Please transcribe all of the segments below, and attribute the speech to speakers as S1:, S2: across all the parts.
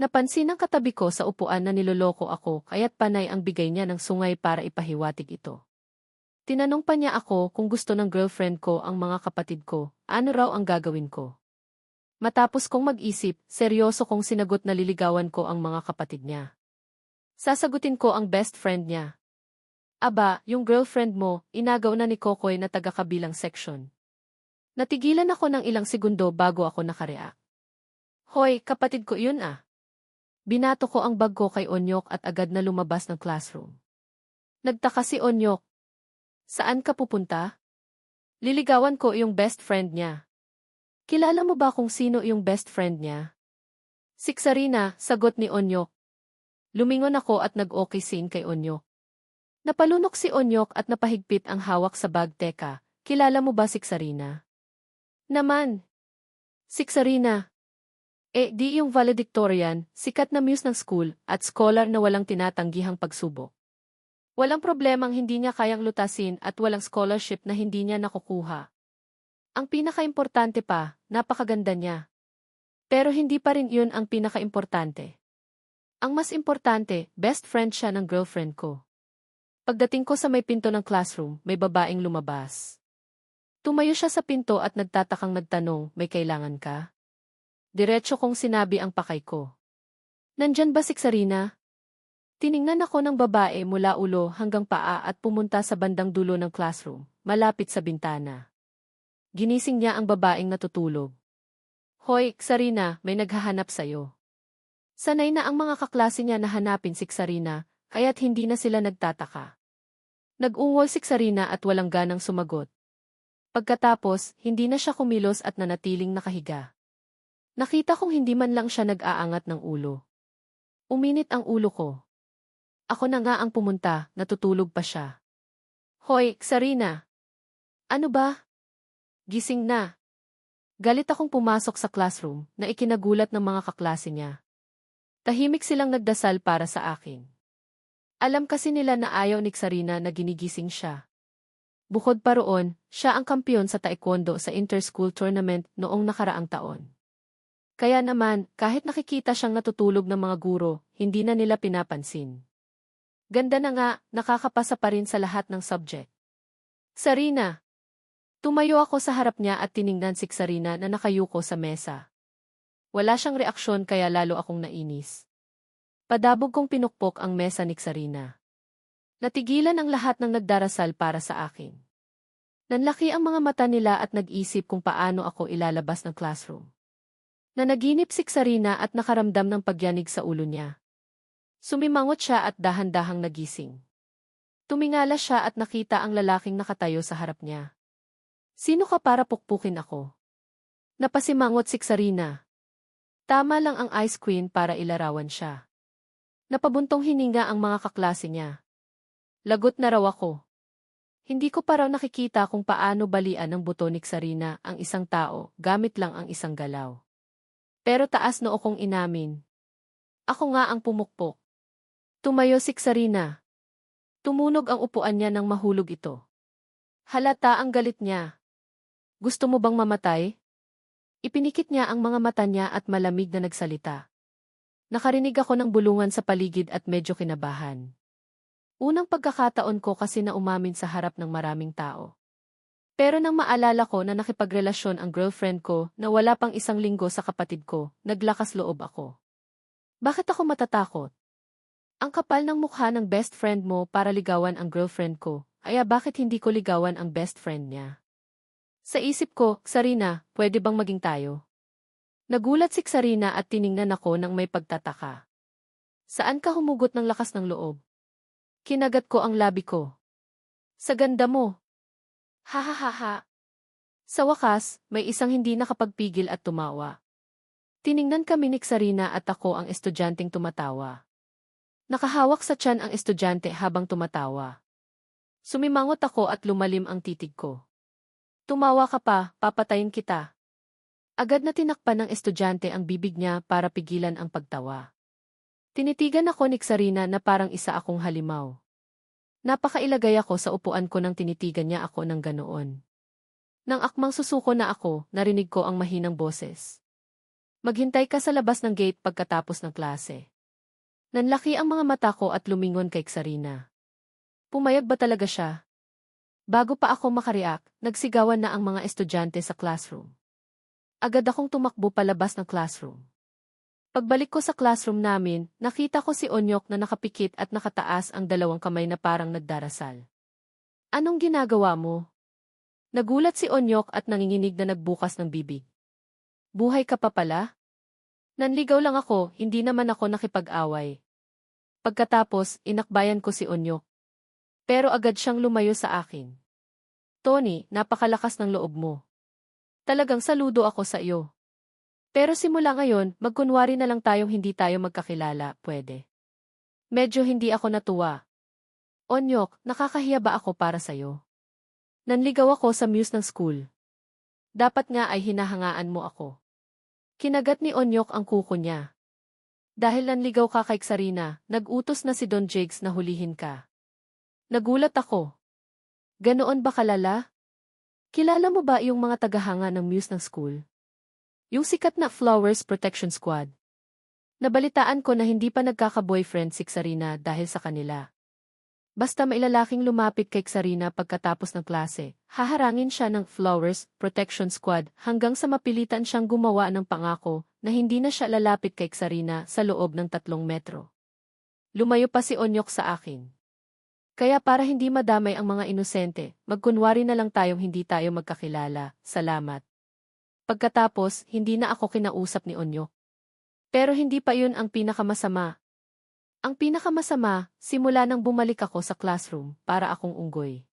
S1: Napansin ng katabi ko sa upuan na niloloko ako kaya't panay ang bigay niya ng sungay para ipahiwatig ito. Tinanong pa niya ako kung gusto ng girlfriend ko ang mga kapatid ko, ano raw ang gagawin ko. Matapos kong mag-isip, seryoso kong sinagot na liligawan ko ang mga kapatid niya. Sasagutin ko ang best friend niya. Aba, yung girlfriend mo, inagaw na ni Kokoy na taga-kabilang section. Natigilan ako ng ilang segundo bago ako nakareact. Hoy, kapatid ko yun ah. Binato ko ang bag ko kay Onyok at agad na lumabas ng classroom. Nagtaka si Onyok. Saan ka pupunta? Liligawan ko yung best friend niya. Kilala mo ba kung sino yung best friend niya? Si Sarina, sagot ni Onyok. Lumingon ako at nag-okay scene kay Onyok. Napalunok si Onyok at napahigpit ang hawak sa bag. Teka, kilala mo ba si Sarina? Naman. Si Sarina. Di yung valedictorian, sikat na muse ng school, at scholar na walang tinatanggihang pagsubok. Walang problemang hindi niya kayang lutasin at walang scholarship na hindi niya nakukuha. Ang pinakaimportante pa, napakaganda niya. Pero hindi pa rin yun ang pinakaimportante. Ang mas importante, best friend siya ng girlfriend ko. Pagdating ko sa may pinto ng classroom, may babaeng lumabas. Tumayo siya sa pinto at nagtatakang nagtanong, may kailangan ka? Diretso kong sinabi ang pakay ko. Nandyan ba si Sarina? Tiningnan ako ng babae mula ulo hanggang paa at pumunta sa bandang dulo ng classroom, malapit sa bintana. Ginising niya ang babaeng natutulog. Hoy, Sarina, may naghahanap sa'yo. Sanay na ang mga kaklase niya na hanapin si Sarina, kaya't hindi na sila nagtataka. Nag-ungol si Sarina at walang ganang sumagot. Pagkatapos, hindi na siya kumilos at nanatiling nakahiga. Nakita kong hindi man lang siya nag-aangat ng ulo. Uminit ang ulo ko. Ako na nga ang pumunta, natutulog pa siya. Hoy, Sarina! Ano ba? Gising na. Galit akong pumasok sa classroom na ikinagulat ng mga kaklase niya. Tahimik silang nagdasal para sa akin. Alam kasi nila na ayaw ni Sarina na ginigising siya. Bukod pa roon, siya ang kampiyon sa taekwondo sa inter-school tournament noong nakaraang taon. Kaya naman, kahit nakikita siyang natutulog ng mga guro, hindi na nila pinapansin. Ganda na nga, nakakapasa pa rin sa lahat ng subject. Sarina! Tumayo ako sa harap niya at tiningnan si Sarina na nakayuko sa mesa. Wala siyang reaksyon kaya lalo akong nainis. Padabog kong pinukpok ang mesa ni Sarina. Natigilan ang lahat ng nagdarasal para sa akin. Nanlaki ang mga mata nila at nag-isip kung paano ako ilalabas ng classroom. Nanaginip si Sarina at nakaramdam ng pagyanig sa ulo niya. Sumimangot siya at dahan-dahang nagising. Tumingala siya at nakita ang lalaking nakatayo sa harap niya. Sino ka para pukpukin ako? Napasimangot si Sarina. Tama lang ang Ice Queen para ilarawan siya. Napabuntong hininga ang mga kaklase niya. Lagot na raw ako. Hindi ko pa raw nakikita kung paano balian ng buto ni Sarina ang isang tao gamit lang ang isang galaw. Pero taas noo kong inamin. Ako nga ang pumukpok. Tumayo si Sarina. Tumunog ang upuan niya nang mahulog ito. Halata ang galit niya. Gusto mo bang mamatay? Ipinikit niya ang mga mata niya at malamig na nagsalita. Nakarinig ako ng bulungan sa paligid at medyo kinabahan. Unang pagkakataon ko kasi na umamin sa harap ng maraming tao. Pero nang maalala ko na nakipagrelasyon ang girlfriend ko na wala pang isang linggo sa kapatid ko, naglakas loob ako. Bakit ako matatakot? Ang kapal ng mukha ng best friend mo para ligawan ang girlfriend ko, kaya bakit hindi ko ligawan ang best friend niya? Sa isip ko, Sarina, pwede bang maging tayo? Nagulat si Sarina at tiningnan ako ng may pagtataka. Saan ka humugot ng lakas ng loob? Kinagat ko ang labi ko. Sa ganda mo. Ha. Sa wakas, may isang hindi nakapagpigil at tumawa. Tiningnan kami ni Sarina at ako ang estudyanteng tumatawa. Nakahawak sa tiyan ang estudyante habang tumatawa. Sumimangot ako at lumalim ang titig ko. Tumawa ka pa, papatayin kita. Agad na tinakpan ng estudyante ang bibig niya para pigilan ang pagtawa. Tinitigan ako ni Sarina na parang isa akong halimaw. Napakailagay ako sa upuan ko nang tinitigan niya ako ng ganoon. Nang akmang susuko na ako, narinig ko ang mahinang boses. Maghintay ka sa labas ng gate pagkatapos ng klase. Nanlaki ang mga mata ko at lumingon kay Sarina. Pumayag ba talaga siya? Bago pa ako makareact, nagsigawan na ang mga estudyante sa classroom. Agad akong tumakbo palabas ng classroom. Pagbalik ko sa classroom namin, nakita ko si Onyok na nakapikit at nakataas ang dalawang kamay na parang nagdarasal. Anong ginagawa mo? Nagulat si Onyok at nanginginig na nagbukas ng bibig. Buhay ka pa pala? Nanligaw lang ako, hindi naman ako nakipag-away. Pagkatapos, inakbayan ko si Onyok. Pero agad siyang lumayo sa akin. Tony, napakalakas ng loob mo. Talagang saludo ako sa iyo. Pero simula ngayon, magkunwari na lang tayong hindi tayo magkakilala, pwede. Medyo hindi ako natuwa. Onyok, nakakahiya ba ako para sa'yo? Nanligaw ako sa muse ng school. Dapat nga ay hinahangaan mo ako. Kinagat ni Onyok ang kuko niya. Dahil nanligaw ka kay Sarina, nag-utos na si Don Jigs na hulihin ka. Nagulat ako. Ganoon ba kalala? Kilala mo ba yung mga tagahanga ng muse ng school? Yung sikat na Flowers Protection Squad. Nabalitaan ko na hindi pa nagkaka-boyfriend si Sarina dahil sa kanila. Basta may lalaking lumapit kay Sarina pagkatapos ng klase, haharangin siya ng Flowers Protection Squad hanggang sa mapilitan siyang gumawa ng pangako na hindi na siya lalapit kay Sarina sa loob ng 3 metro. Lumayo pa si Onyok sa akin. Kaya para hindi madamay ang mga inosente, magkunwari na lang tayong hindi tayo magkakilala, salamat. Pagkatapos, hindi na ako kinausap ni Onyok. Pero hindi pa yun ang pinakamasama. Ang pinakamasama, simula nang bumalik ako sa classroom para akong unggoy.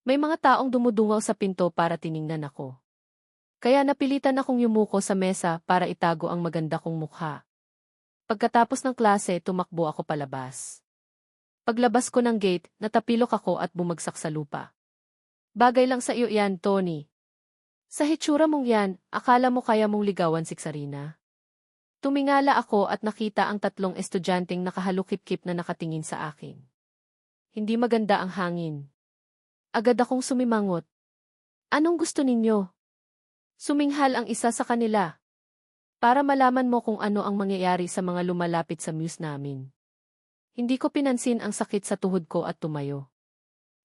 S1: May mga taong dumudungaw sa pinto para tiningnan ako. Kaya napilitan akong yumuko sa mesa para itago ang maganda kong mukha. Pagkatapos ng klase, tumakbo ako palabas. Paglabas ko ng gate, natapilok ako at bumagsak sa lupa. Bagay lang sa iyo yan, Tony. Sa hitsura mong yan, akala mo kaya mong ligawan si Sarina? Tumingala ako at nakita ang 3 estudyanteng nakahalukip-kip na nakatingin sa akin. Hindi maganda ang hangin. Agad akong sumimangot. Anong gusto ninyo? Suminghal ang isa sa kanila. Para malaman mo kung ano ang mangyayari sa mga lumalapit sa muse namin. Hindi ko pinansin ang sakit sa tuhod ko at tumayo.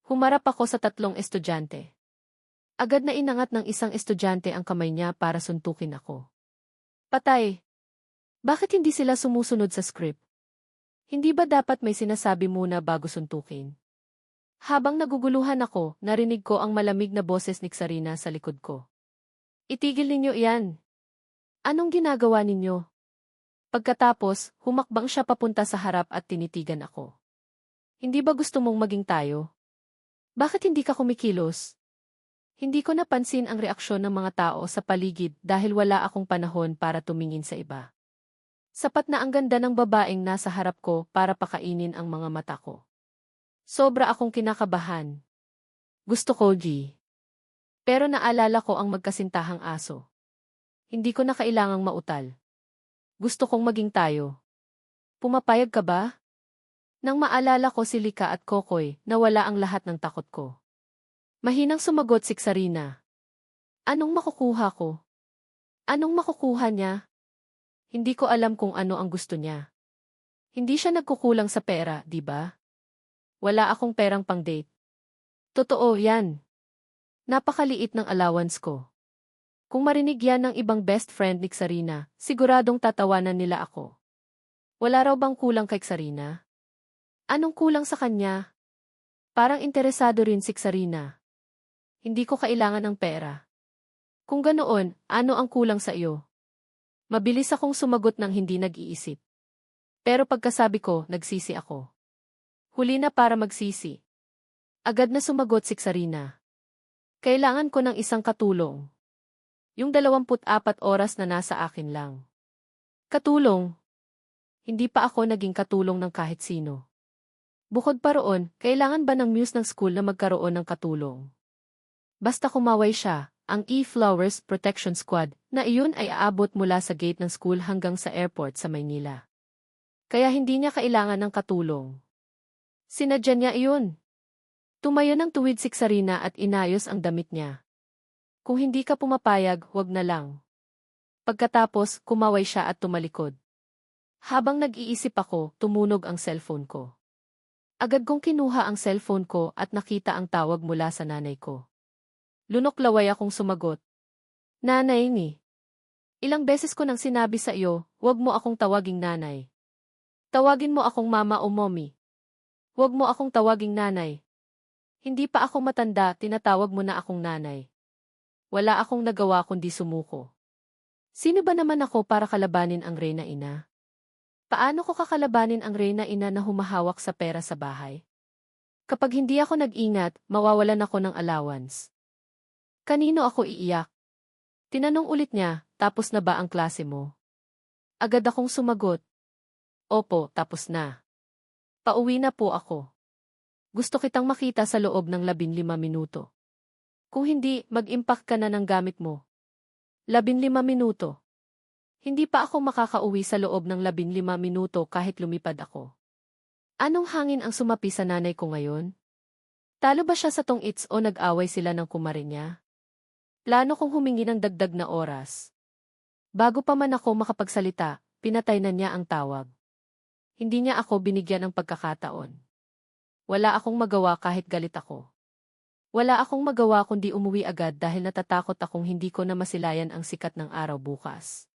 S1: Humarap ako sa 3 estudyante. Agad na inangat ng isang estudyante ang kamay niya para suntukin ako. Patay! Bakit hindi sila sumusunod sa script? Hindi ba dapat may sinasabi muna bago suntukin? Habang naguguluhan ako, narinig ko ang malamig na boses ni Sarina sa likod ko. Itigil ninyo iyan. Anong ginagawa ninyo? Pagkatapos, humakbang siya papunta sa harap at tinitigan ako. Hindi ba gusto mong maging tayo? Bakit hindi ka kumikilos? Hindi ko napansin ang reaksyon ng mga tao sa paligid dahil wala akong panahon para tumingin sa iba. Sapat na ang ganda ng babaeng nasa harap ko para pakainin ang mga mata ko. Sobra akong kinakabahan. Gusto ko, G. Pero naalala ko ang magkasintahang aso. Hindi ko na kailangang mautal. Gusto kong maging tayo. Pumapayag ka ba? Nang maalala ko si Lika at Kokoy, nawala ang lahat ng takot ko. Mahinang sumagot si Sarina. Anong makukuha ko? Anong makukuha niya? Hindi ko alam kung ano ang gusto niya. Hindi siya nagkukulang sa pera, di ba? Wala akong perang pang-date. Totoo yan. Napakaliit ng allowance ko. Kung marinig yan ng ibang best friend ni Sarina, siguradong tatawanan nila ako. Wala raw bang kulang kay Sarina? Anong kulang sa kanya? Parang interesado rin si Sarina. Hindi ko kailangan ng pera. Kung ganoon, ano ang kulang sa iyo? Mabilis akong sumagot ng hindi nag-iisip. Pero pagkasabi ko, nagsisi ako. Huli na para magsisi. Agad na sumagot si Sarina. Kailangan ko ng isang katulong. Yung 24 oras na nasa akin lang. Katulong? Hindi pa ako naging katulong ng kahit sino. Bukod pa roon, kailangan ba ng muse ng school na magkaroon ng katulong? Basta kumaway siya, ang E-Flowers Protection Squad, na iyon ay aabot mula sa gate ng school hanggang sa airport sa Maynila. Kaya hindi niya kailangan ng katulong. Sinadya niya iyon. Tumayo ng tuwid si Sarina at inayos ang damit niya. Kung hindi ka pumapayag, wag na lang. Pagkatapos, kumaway siya at tumalikod. Habang nag-iisip ako, tumunog ang cellphone ko. Agad kong kinuha ang cellphone ko at nakita ang tawag mula sa nanay ko. Lunok-laway akong sumagot. Nanay ni. Ilang beses ko nang sinabi sa iyo, huwag mo akong tawaging nanay. Tawagin mo akong mama o mommy. Huwag mo akong tawaging nanay. Hindi pa ako matanda, tinatawag mo na akong nanay. Wala akong nagawa kundi sumuko. Sino ba naman ako para kalabanin ang reyna ina? Paano ko kakalabanin ang reyna ina na humahawak sa pera sa bahay? Kapag hindi ako nag-ingat, mawawalan ako ng allowance. Kanino ako iiyak? Tinanong ulit niya, tapos na ba ang klase mo? Agad akong sumagot. Opo, tapos na. Pauwi na po ako. Gusto kitang makita sa loob ng 15 minuto. Kung hindi, mag-impact ka na ng gamit mo. 15 minuto. Hindi pa ako makakauwi sa loob ng 15 minuto kahit lumipad ako. Anong hangin ang sumapi sa nanay ko ngayon? Talo ba siya sa tong-its o nag-away sila ng kumare niya? Plano kong humingi ng dagdag na oras. Bago pa man ako makapagsalita, pinatay na niya ang tawag. Hindi niya ako binigyan ng pagkakataon. Wala akong magawa kahit galit ako. Wala akong magawa kundi umuwi agad dahil natatakot akong hindi ko na masilayan ang sikat ng araw bukas.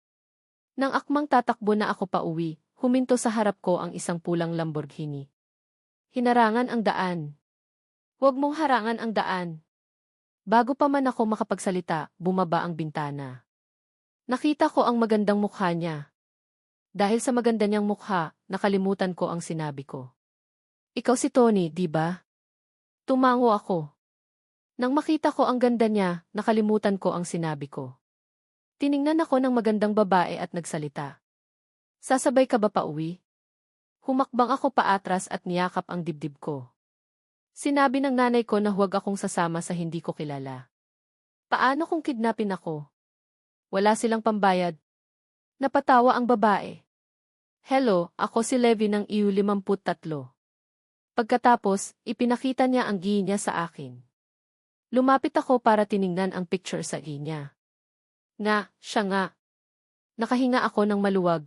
S1: Nang akmang tatakbo na ako pa uwi, huminto sa harap ko ang isang pulang Lamborghini. Hinarangan ang daan. Huwag mong harangan ang daan. Bago pa man ako makapagsalita, bumaba ang bintana. Nakita ko ang magandang mukha niya. Dahil sa maganda niyang mukha, nakalimutan ko ang sinabi ko. Ikaw si Tony, di ba? Tumango ako. Nang makita ko ang ganda niya, nakalimutan ko ang sinabi ko. Tiningnan ako ng magandang babae at nagsalita. Sasabay ka ba pauwi? Humakbang ako paatras at niyakap ang dibdib ko. Sinabi ng nanay ko na huwag akong sasama sa hindi ko kilala. Paano kung kidnapin ako? Wala silang pambayad. Napatawa ang babae. Hello, ako si Levi ng EU53. Pagkatapos, ipinakita niya ang gi niya sa akin. Lumapit ako para tiningnan ang picture sa gi niya. Nga, siya nga. Nakahinga ako ng maluwag.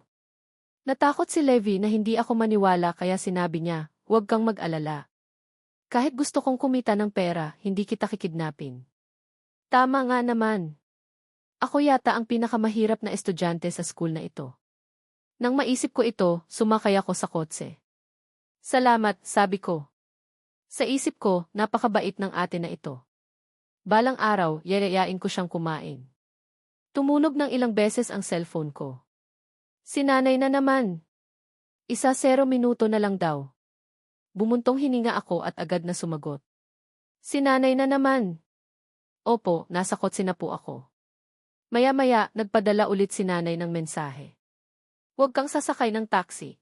S1: Natakot si Levi na hindi ako maniwala kaya sinabi niya, huwag kang mag-alala. Kahit gusto kong kumita ng pera, hindi kita kikidnapin. Tama nga naman. Ako yata ang pinakamahirap na estudyante sa school na ito. Nang maisip ko ito, sumakay ako sa kotse. Salamat, sabi ko. Sa isip ko, napakabait ng ate na ito. Balang araw, yayayain ko siyang kumain. Tumunog ng ilang beses ang cellphone ko. Sinanay na naman. 10 minuto na lang daw. Bumuntong hininga ako at agad na sumagot. Sinanay na naman. Opo, nasa kotse na po ako. Maya-maya, nagpadala ulit si nanay ng mensahe. Huwag kang sasakay ng taxi.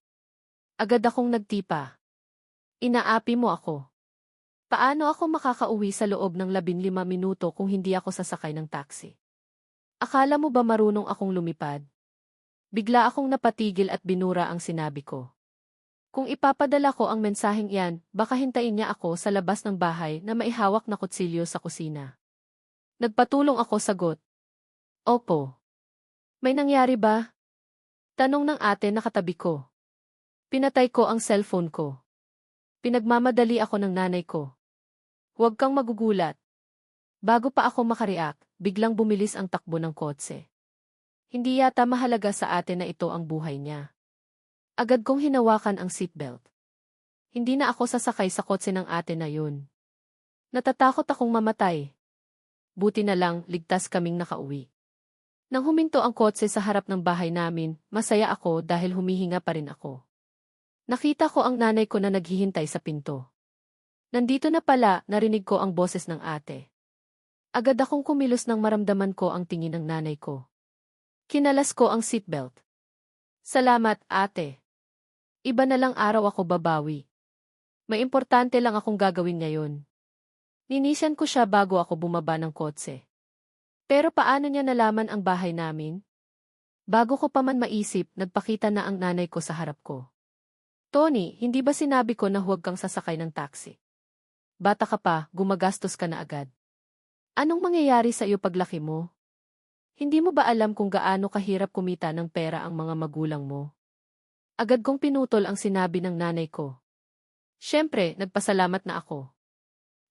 S1: Agad akong nagtipa. Inaapi mo ako. Paano ako makakauwi sa loob ng 15 minuto kung hindi ako sasakay ng taxi? Akala mo ba marunong akong lumipad? Bigla akong napatigil at binura ang sinabi ko. Kung ipapadala ko ang mensaheng iyan, baka hintayin niya ako sa labas ng bahay na maihawak na kutsilyo sa kusina. Nagpatulong ako sagot. Opo. May nangyari ba? Tanong ng ate na katabi ko. Pinatay ko ang cellphone ko. Pinagmamadali ako ng nanay ko. Huwag kang magugulat. Bago pa ako makareact, biglang bumilis ang takbo ng kotse. Hindi yata mahalaga sa atin na ito ang buhay niya. Agad kong hinawakan ang seatbelt. Hindi na ako sasakay sa kotse ng ate na yun. Natatakot akong mamatay. Buti na lang, ligtas kaming nakauwi. Nang huminto ang kotse sa harap ng bahay namin, masaya ako dahil humihinga pa rin ako. Nakita ko ang nanay ko na naghihintay sa pinto. Nandito na pala, narinig ko ang boses ng ate. Agad akong kumilos nang maramdaman ko ang tingin ng nanay ko. Kinalas ko ang seatbelt. Salamat, ate. Iba na lang araw ako babawi. May importante lang akong gagawin ngayon. Ninisyan ko siya bago ako bumaba ng kotse. Pero paano niya nalaman ang bahay namin? Bago ko pa man maisip, nagpakita na ang nanay ko sa harap ko. Tony, hindi ba sinabi ko na huwag kang sasakay ng taxi? Bata ka pa, gumagastos ka na agad. Anong mangyayari sa iyo paglaki mo? Hindi mo ba alam kung gaano kahirap kumita ng pera ang mga magulang mo? Agad kong pinutol ang sinabi ng nanay ko. Siyempre, nagpasalamat na ako.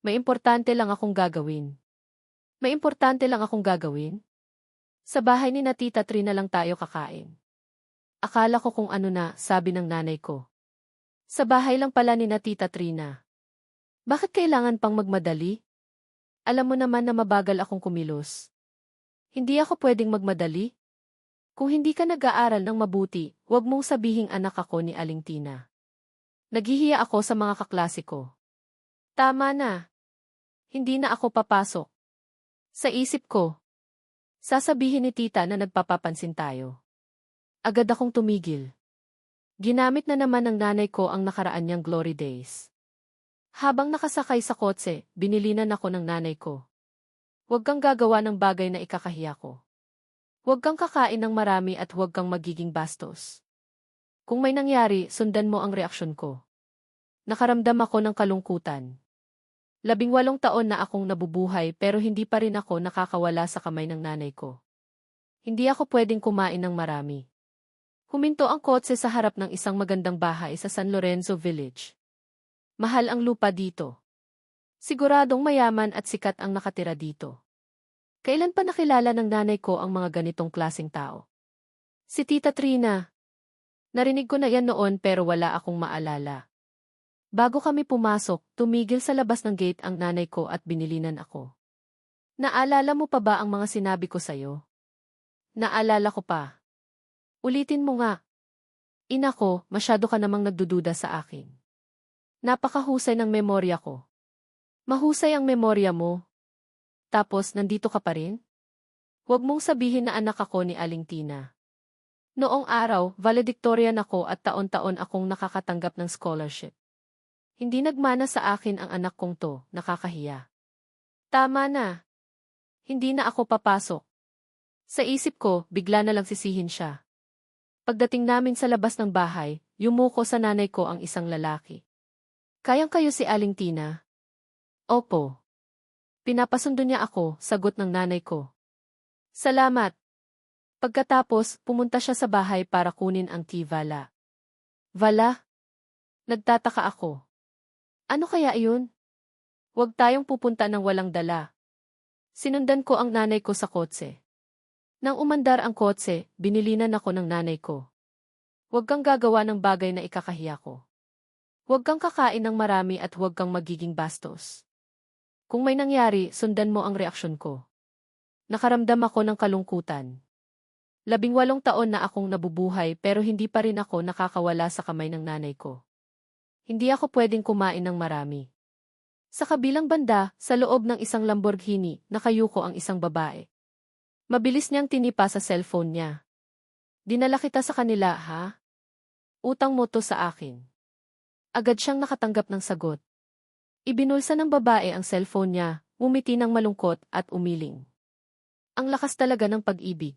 S1: May importante lang akong gagawin. May importante lang akong gagawin? Sa bahay ni na Tita Trina lang tayo kakain. Akala ko kung ano na, sabi ng nanay ko. Sa bahay lang pala ni na Tita Trina. Bakit kailangan pang magmadali? Alam mo naman na mabagal akong kumilos. Hindi ako pwedeng magmadali? Kung hindi ka nag-aaral ng mabuti, huwag mong sabihing anak ako ni Aling Tina. Naghihiya ako sa mga kaklase ko. Tama na. Hindi na ako papasok. Sa isip ko, sasabihin ni tita na nagpapapansin tayo. Agad akong tumigil. Ginamit na naman ng nanay ko ang nakaraan niyang glory days. Habang nakasakay sa kotse, binilinan ako ng nanay ko. Huwag kang gagawa ng bagay na ikakahiya ko. Huwag kang kakain ng marami at huwag kang magiging bastos. Kung may nangyari, sundan mo ang reaksyon ko. Nakaramdam ako ng kalungkutan. 18 taon na akong nabubuhay pero hindi pa rin ako nakakawala sa kamay ng nanay ko. Hindi ako pwedeng kumain ng marami. Huminto ang kotse sa harap ng isang magandang bahay sa San Lorenzo Village. Mahal ang lupa dito. Siguradong mayaman at sikat ang nakatira dito. Kailan pa nakilala ng nanay ko ang mga ganitong klaseng tao? Si Tita Trina. Narinig ko na yan noon pero wala akong maalala. Bago kami pumasok, tumigil sa labas ng gate ang nanay ko at binilinan ako. Naalala mo pa ba ang mga sinabi ko sa'yo? Naalala ko pa. Ulitin mo nga. Ina ko, masyado ka namang nagdududa sa akin. Napakahusay ng memorya ko. Mahusay ang memorya mo. Tapos, nandito ka pa rin? Huwag mong sabihin na anak ako ni Aling Tina. Noong araw, valedictorian ako at taon-taon akong nakakatanggap ng scholarship. Hindi nagmana sa akin ang anak kong to, nakakahiya. Tama na. Hindi na ako papasok. Sa isip ko, bigla na lang sisihin siya. Pagdating namin sa labas ng bahay, yumuko sa nanay ko ang isang lalaki. Kayang kayo si Aling Tina? Opo. Pinapasundo niya ako, sagot ng nanay ko. Salamat. Pagkatapos, pumunta siya sa bahay para kunin ang key vala. Vala? Nagtataka ako. Ano kaya iyon? Huwag tayong pupunta ng walang dala. Sinundan ko ang nanay ko sa kotse. Nang umandar ang kotse, binilinan ako ng nanay ko. Huwag kang gagawa ng bagay na ikakahiya ko. Huwag kang kakain ng marami at huwag kang magiging bastos. Kung may nangyari, sundan mo ang reaksyon ko. Nakaramdam ako ng kalungkutan. 18 taon na akong nabubuhay pero hindi pa rin ako nakakawala sa kamay ng nanay ko. Hindi ako pwedeng kumain ng marami. Sa kabilang banda, sa loob ng isang Lamborghini, nakayuko ang isang babae. Mabilis niyang tinipa sa cellphone niya. Dinala kita sa kanila, ha? Utang mo to sa akin. Agad siyang nakatanggap ng sagot. Ibinulsa ng babae ang cellphone niya, umiti ng malungkot at umiling. Ang lakas talaga ng pag-ibig.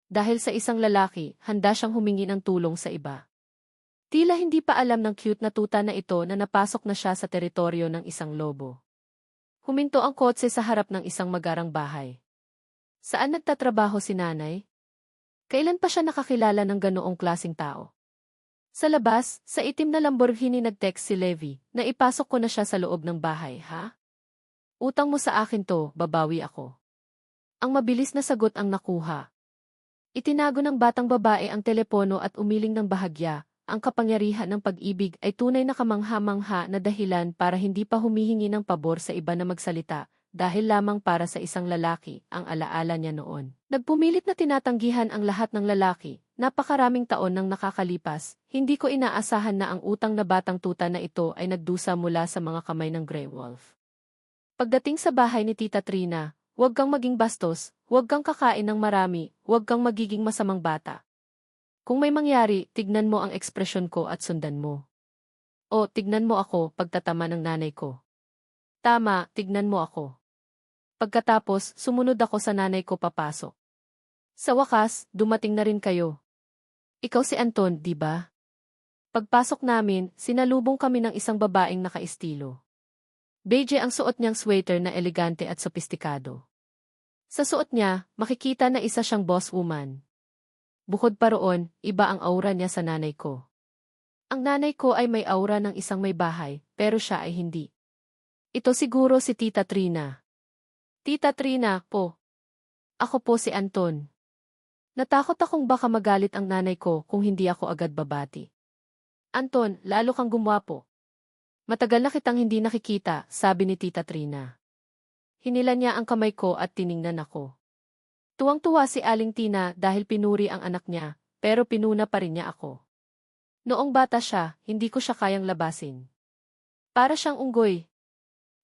S1: Dahil sa isang lalaki, handa siyang humingi ng tulong sa iba. Tila hindi pa alam ng cute na tuta na ito na napasok na siya sa teritoryo ng isang lobo. Huminto ang kotse sa harap ng isang magarang bahay. Saan nagtatrabaho si nanay? Kailan pa siya nakakilala ng ganoong klaseng tao? Sa labas, sa itim na Lamborghini nag-text si Levi na ipasok ko na siya sa loob ng bahay, ha? Utang mo sa akin to, babawi ako. Ang mabilis na sagot ang nakuha. Itinago ng batang babae ang telepono at umiling ng bahagya. Ang kapangyarihan ng pag-ibig ay tunay na kamangha-mangha na dahilan para hindi pa humihingi ng pabor sa iba na magsalita, dahil lamang para sa isang lalaki, ang alaala niya noon. Nagpumilit na tinatanggihan ang lahat ng lalaki, napakaraming taon nang nakakalipas, hindi ko inaasahan na ang utang na batang tuta na ito ay nagdusa mula sa mga kamay ng Grey Wolf. Pagdating sa bahay ni Tita Trina, huwag kang maging bastos, huwag kang kakain ng marami, huwag kang magiging masamang bata. Kung may mangyari, tignan mo ang ekspresyon ko at sundan mo. O, tignan mo ako, pagtatama ng nanay ko. Tama, tignan mo ako. Pagkatapos, sumunod ako sa nanay ko papasok. Sa wakas, dumating na rin kayo. Ikaw si Anton, di ba? Pagpasok namin, sinalubong kami ng isang babaeng nakaistilo. Beige ang suot niyang sweater na elegante at sopistikado. Sa suot niya, makikita na isa siyang boss woman. Bukod pa roon, iba ang aura niya sa nanay ko. Ang nanay ko ay may aura ng isang may bahay, pero siya ay hindi. Ito siguro si Tita Trina. Tita Trina po. Ako po si Anton. Natakot akong baka magalit ang nanay ko kung hindi ako agad babati. Anton, lalo kang gumwapo. Matagal na kitang hindi nakikita, sabi ni Tita Trina. Hinila niya ang kamay ko at tiningnan ako. Tuwang-tuwa si Aling Tina dahil pinuri ang anak niya, pero pinuna pa rin niya ako. Noong bata siya, hindi ko siya kayang labasin. Para siyang unggoy.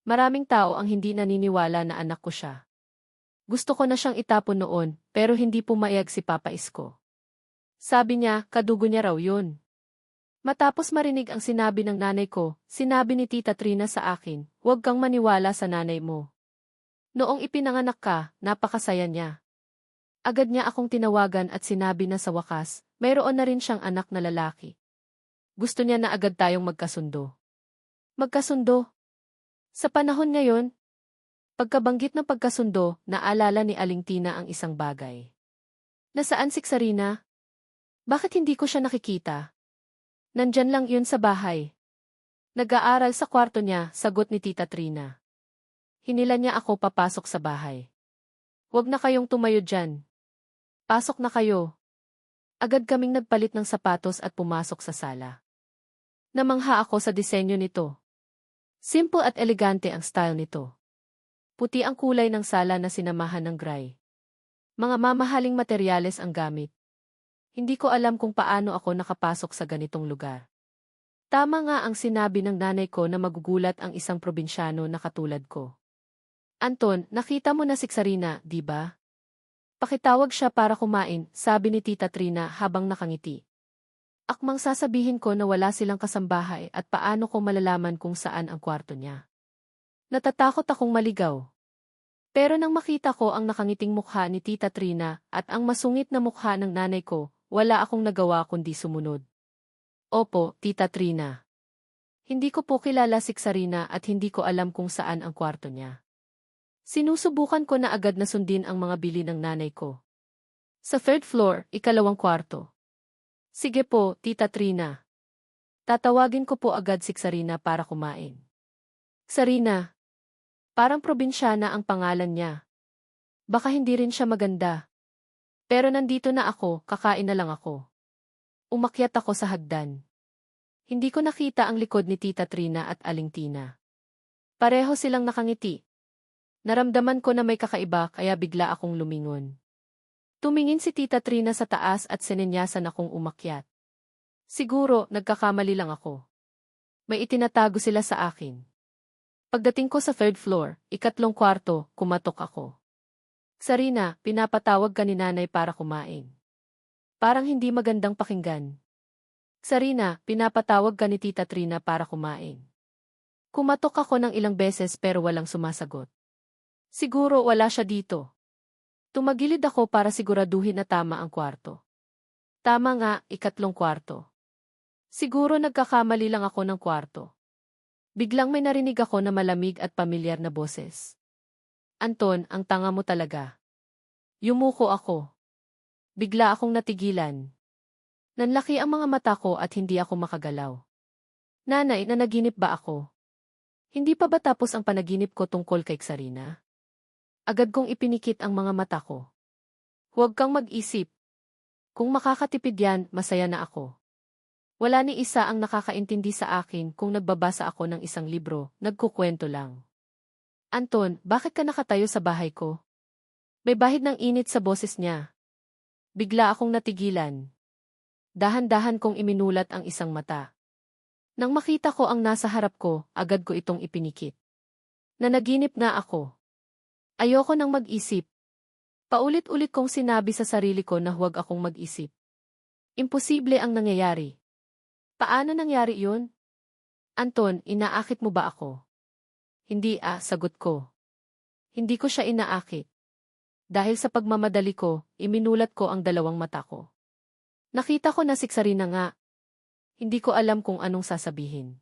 S1: Maraming tao ang hindi naniniwala na anak ko siya. Gusto ko na siyang itapon noon, pero hindi pumayag si Papa Isko. Sabi niya, kadugo niya raw yun. Matapos marinig ang sinabi ng nanay ko, sinabi ni Tita Trina sa akin, huwag kang maniwala sa nanay mo. Noong ipinanganak ka, napakasaya niya. Agad niya akong tinawagan at sinabi na sa wakas, mayroon na rin siyang anak na lalaki. Gusto niya na agad tayong magkasundo. Magkasundo? Sa panahon ngayon? Pagkabanggit ng pagkasundo, naalala ni Aling Tina ang isang bagay. Nasaan si Sarina? Bakit hindi ko siya nakikita? Nandyan lang yun sa bahay. Nag-aaral sa kwarto niya, sagot ni Tita Trina. Hinila niya ako papasok sa bahay. Huwag na kayong tumayo dyan. Pasok na kayo. Agad kaming nagpalit ng sapatos at pumasok sa sala. Namangha ako sa disenyo nito. Simple at elegante ang style nito. Puti ang kulay ng sala na sinamahan ng gray. Mga mamahaling materyales ang gamit. Hindi ko alam kung paano ako nakapasok sa ganitong lugar. Tama nga ang sinabi ng nanay ko na magugulat ang isang probinsyano na katulad ko. Anton, nakita mo na si Sarina, di ba? Pakitawag siya para kumain, sabi ni Tita Trina habang nakangiti. Akmang sasabihin ko na wala silang kasambahay at paano ko malalaman kung saan ang kwarto niya. Natatakot akong maligaw. Pero nang makita ko ang nakangiting mukha ni Tita Trina at ang masungit na mukha ng nanay ko, wala akong nagawa kundi sumunod. Opo, Tita Trina. Hindi ko po kilala si Sarina at hindi ko alam kung saan ang kwarto niya. Sinusubukan ko na agad na sundin ang mga bili ng nanay ko. Sa third floor, ikalawang kwarto. Sige po, Tita Trina. Tatawagin ko po agad si Sarina para kumain. Sarina. Parang probinsyana ang pangalan niya. Baka hindi rin siya maganda. Pero nandito na ako, kakain na lang ako. Umakyat ako sa hagdan. Hindi ko nakita ang likod ni Tita Trina at Aling Tina. Pareho silang nakangiti. Naramdaman ko na may kakaiba kaya bigla akong lumingon. Tumingin si Tita Trina sa taas at sinenyasan akong umakyat. Siguro, nagkakamali lang ako. May itinatago sila sa akin. Pagdating ko sa third floor, ikatlong kwarto, kumatok ako. Sarina, pinapatawag ka ni nanay para kumain. Parang hindi magandang pakinggan. Sarina, pinapatawag ka ni Tita Trina para kumain. Kumatok ako ng ilang beses pero walang sumasagot. Siguro wala siya dito. Tumagilid ako para siguraduhin na tama ang kwarto. Tama nga, ikatlong kwarto. Siguro nagkakamali lang ako ng kwarto. Biglang may narinig ako na malamig at pamilyar na boses. Anton, ang tanga mo talaga. Yumuko ako. Bigla akong natigilan. Nanlaki ang mga mata ko at hindi ako makagalaw. Nanay, nanaginip ba ako? Hindi pa ba tapos ang panaginip ko tungkol kay Sarina? Agad kong ipinikit ang mga mata ko. Huwag kang mag-isip. Kung makakatipid yan, masaya na ako. Wala ni isa ang nakakaintindi sa akin kung nagbabasa ako ng isang libro, nagkukwento lang. Anton, bakit ka nakatayo sa bahay ko? May bahid ng init sa boses niya. Bigla akong natigilan. Dahan-dahan kong iminulat ang isang mata. Nang makita ko ang nasa harap ko, agad ko itong ipinikit. Nanaginip na ako. Ayoko nang mag-isip. Paulit-ulit kong sinabi sa sarili ko na huwag akong mag-isip. Imposible ang nangyayari. Paano nangyari yun? Anton, inaakit mo ba ako? Hindi sagot ko. Hindi ko siya inaakit. Dahil sa pagmamadali ko, iminulat ko ang dalawang mata ko. Nakita ko na si Sarina nga. Hindi ko alam kung anong sasabihin.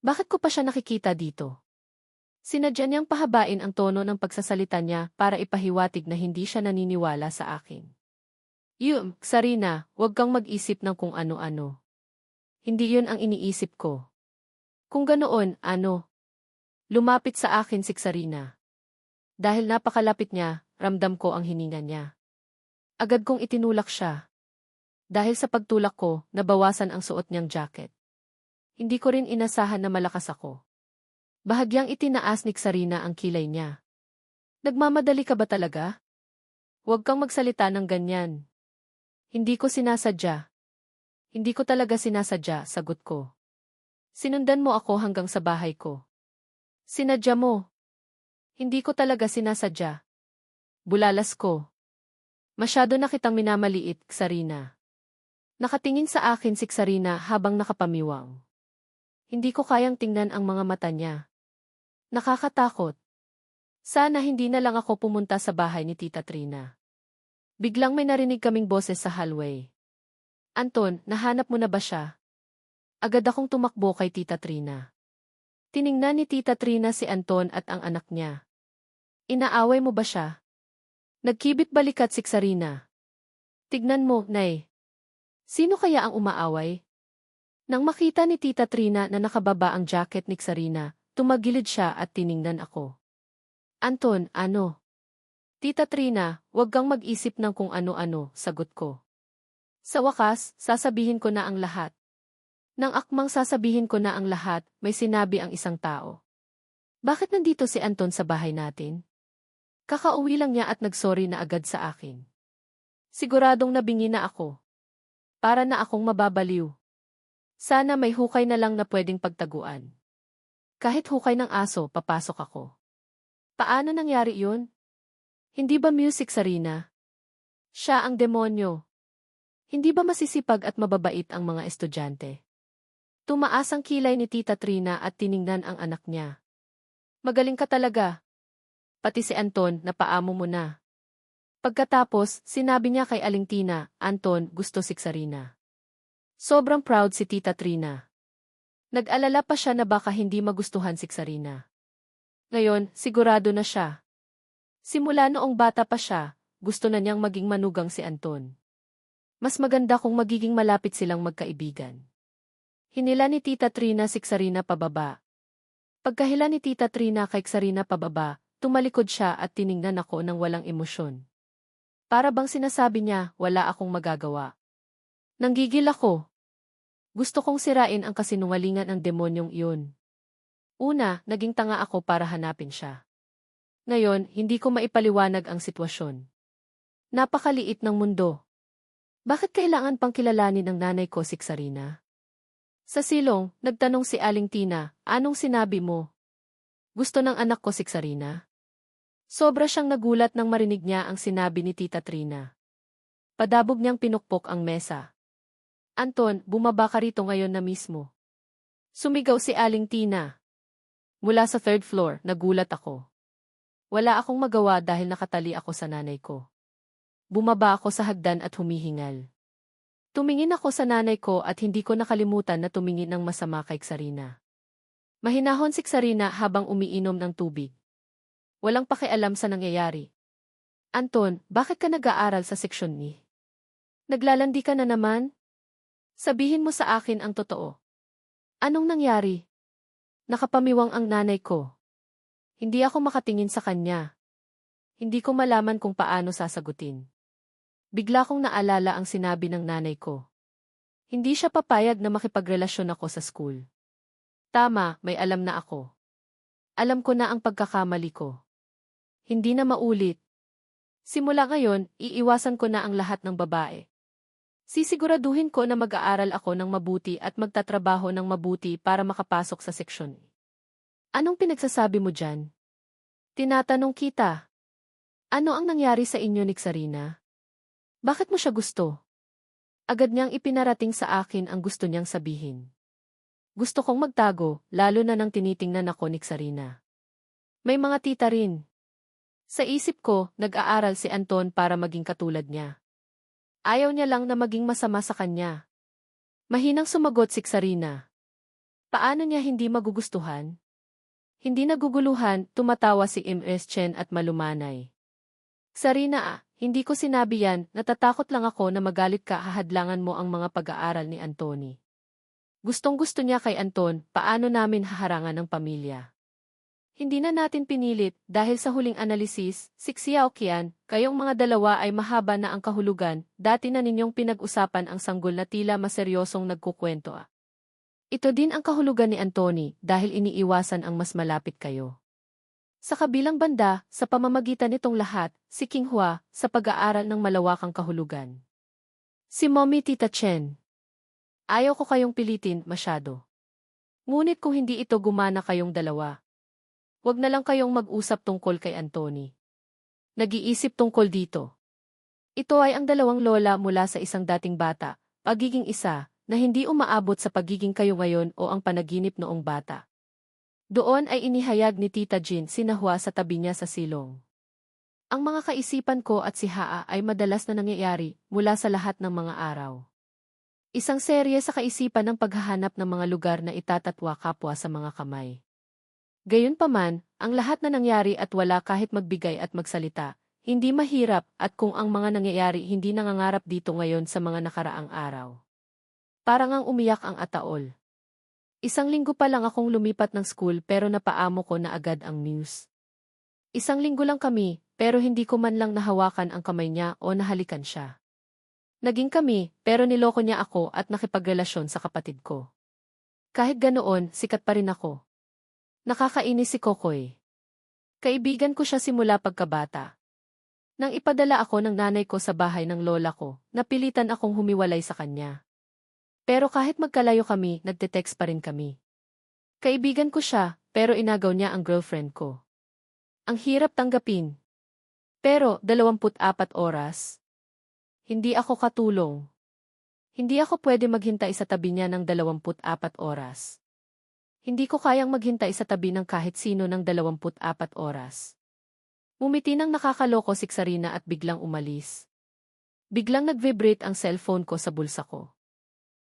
S1: Bakit ko pa siya nakikita dito? Sinadya niyang pahabain ang tono ng pagsasalita niya para ipahiwatig na hindi siya naniniwala sa akin. Sarina, huwag kang mag-isip ng kung ano-ano. Hindi yun ang iniisip ko. Kung ganoon, ano? Lumapit sa akin si Sarina. Dahil napakalapit niya, ramdam ko ang hininga niya. Agad kong itinulak siya. Dahil sa pagtulak ko, nabawasan ang suot niyang jacket. Hindi ko rin inasahan na malakas ako. Bahagyang itinaas ni Sarina ang kilay niya. Nagmamadali ka ba talaga? Huwag kang magsalita ng ganyan. Hindi ko sinasadya. Hindi ko talaga sinasadya, sagot ko. Sinundan mo ako hanggang sa bahay ko. Sinadya mo. Hindi ko talaga sinasadya. Bulalas ko. Masyado na kitang minamaliit, Sarina. Nakatingin sa akin si Sarina habang nakapamiwang. Hindi ko kayang tingnan ang mga mata niya. Nakakatakot. Sana hindi na lang ako pumunta sa bahay ni Tita Trina. Biglang may narinig kaming boses sa hallway. Anton, nahanap mo na ba siya? Agad akong tumakbo kay Tita Trina. Tiningnan ni Tita Trina si Anton at ang anak niya. Inaaway mo ba siya? Nagkibit balikat si Sarina. Tignan mo, Nay. Sino kaya ang umaaway? Nang makita ni Tita Trina na nakababa ang jacket ni Sarina, tumagilid siya at tiningnan ako. Anton, ano? Tita Trina, huwag kang mag-isip ng kung ano-ano, sagot ko. Sa wakas, sasabihin ko na ang lahat. Nang akmang sasabihin ko na ang lahat, may sinabi ang isang tao. Bakit nandito si Anton sa bahay natin? Kakauwi lang niya at nagsorry na agad sa akin. Siguradong nabingi na ako. Para na akong mababaliw. Sana may hukay na lang na pwedeng pagtaguan. Kahit hukay ng aso, papasok ako. Paano nangyari yun? Hindi ba music, Sarina? Siya ang demonyo. Hindi ba masisipag at mababait ang mga estudyante? Tumaas ang kilay ni Tita Trina at tiningnan ang anak niya. Magaling ka talaga. Pati si Anton, napaamo mo na. Pagkatapos, sinabi niya kay Aling Tina, Anton, gusto si Sarina. Sobrang proud si Tita Trina. Nag-alala pa siya na baka hindi magustuhan si Sarina. Ngayon, sigurado na siya. Simula noong bata pa siya, gusto na niyang maging manugang si Anton. Mas maganda kung magiging malapit silang magkaibigan. Hinila ni Tita Trina si Sarina pababa. Pagkahila ni Tita Trina kay Sarina pababa, tumalikod siya at tiningnan ako ng walang emosyon. Para bang sinasabi niya, wala akong magagawa. Nanggigil ako. Gusto kong sirain ang kasinungalingan ng demonyong iyon. Una, naging tanga ako para hanapin siya. Ngayon, hindi ko maipaliwanag ang sitwasyon. Napakaliit ng mundo. Bakit kailangan pang kilalanin ng nanay ko si Sarina? Sa silong, nagtanong si Aling Tina, anong sinabi mo? Gusto ng anak ko si Sarina? Sobra siyang nagulat nang marinig niya ang sinabi ni Tita Trina. Padabog niyang pinukpok ang mesa. Anton, bumaba ka rito ngayon na mismo. Sumigaw si Aling Tina. Mula sa third floor, nagulat ako. Wala akong magawa dahil nakatali ako sa nanay ko. Bumaba ako sa hagdan at humihingal. Tumingin ako sa nanay ko at hindi ko nakalimutan na tumingin ng masama kay Sarina. Mahinahon si Sarina habang umiinom ng tubig. Walang pakialam sa nangyayari. Anton, bakit ka nag-aaral sa seksyon ni? Naglalandi ka na naman? Sabihin mo sa akin ang totoo. Anong nangyari? Nakapamiwang ang nanay ko. Hindi ako makatingin sa kanya. Hindi ko malaman kung paano sasagutin. Bigla kong naalala ang sinabi ng nanay ko. Hindi siya papayag na makipagrelasyon ako sa school. Tama, may alam na ako. Alam ko na ang pagkakamali ko. Hindi na maulit. Simula ngayon, iiwasan ko na ang lahat ng babae. Sisiguraduhin ko na mag-aaral ako ng mabuti at magtatrabaho ng mabuti para makapasok sa seksyon. Anong pinagsasabi mo dyan? Tinatanong kita. Ano ang nangyari sa inyo ni Sarina? Bakit mo siya gusto? Agad niyang ipinarating sa akin ang gusto niyang sabihin. Gusto kong magtago, lalo na nang tinitingnan ako ni Sarina. May mga tita rin. Sa isip ko, nag-aaral si Anton para maging katulad niya. Ayaw niya lang na maging masama sa kanya. Mahinang sumagot si Sarina. Paano niya hindi magugustuhan? Hindi naguguluhan, tumatawa si Ms. Chen at malumanay. Sarina, hindi ko sinabi yan, natatakot lang ako na magalit ka hahadlangan mo ang mga pag-aaral ni Anthony. Gustong-gusto niya kay Anton, paano namin haharangan ng pamilya? Hindi na natin pinilit dahil sa huling analisis, si Xiao Qian, kayong mga dalawa ay mahaba na ang kahulugan, dati na ninyong pinag-usapan ang sanggol na tila maseryosong nagkukwento. Ito din ang kahulugan ni Anthony dahil iniiwasan ang mas malapit kayo. Sa kabilang banda, sa pamamagitan nitong lahat, si King Hua, sa pag-aaral ng malawakang kahulugan. Si Mommy Tita Chen. Ayaw ko kayong pilitin masyado. Ngunit kung hindi ito gumana kayong dalawa, wag na lang kayong mag-usap tungkol kay Anthony. Nag-iisip tungkol dito. Ito ay ang dalawang lola mula sa isang dating bata, pagiging isa, na hindi umaabot sa pagiging kayo ngayon o ang panaginip noong bata. Doon ay inihayag ni Tita Jean si Nahua sa tabi niya sa silong. Ang mga kaisipan ko at si Haa ay madalas na nangyayari mula sa lahat ng mga araw. Isang serye sa kaisipan ng paghahanap ng mga lugar na itatatwa kapwa sa mga kamay. Gayunpaman, ang lahat na nangyari at wala kahit magbigay at magsalita, hindi mahirap at kung ang mga nangyayari hindi nangangarap dito ngayon sa mga nakaraang araw. Parang ang umiyak ang ataol. Isang linggo pa lang akong lumipat ng school pero napaamo ko na agad ang news. Isang linggo lang kami, pero hindi ko man lang nahawakan ang kamay niya o nahalikan siya. Naging kami, pero niloko niya ako at nakipagrelasyon sa kapatid ko. Kahit ganoon, sikat pa rin ako. Nakakainis si Kokoy. Kaibigan ko siya simula pagkabata. Nang ipadala ako ng nanay ko sa bahay ng lola ko, napilitan akong humiwalay sa kanya. Pero kahit magkalayo kami, nagte-text pa rin kami. Kaibigan ko siya, pero inagaw niya ang girlfriend ko. Ang hirap tanggapin. Pero, 24 oras. Hindi ako katulong. Hindi ako pwede maghintay sa tabi niya ng 24 oras. Hindi ko kayang maghintay sa tabi ng kahit sino ng 24 oras. Umiti ng nakakaloko si Sarina at biglang umalis. Biglang nag-vibrate ang cellphone ko sa bulsa ko.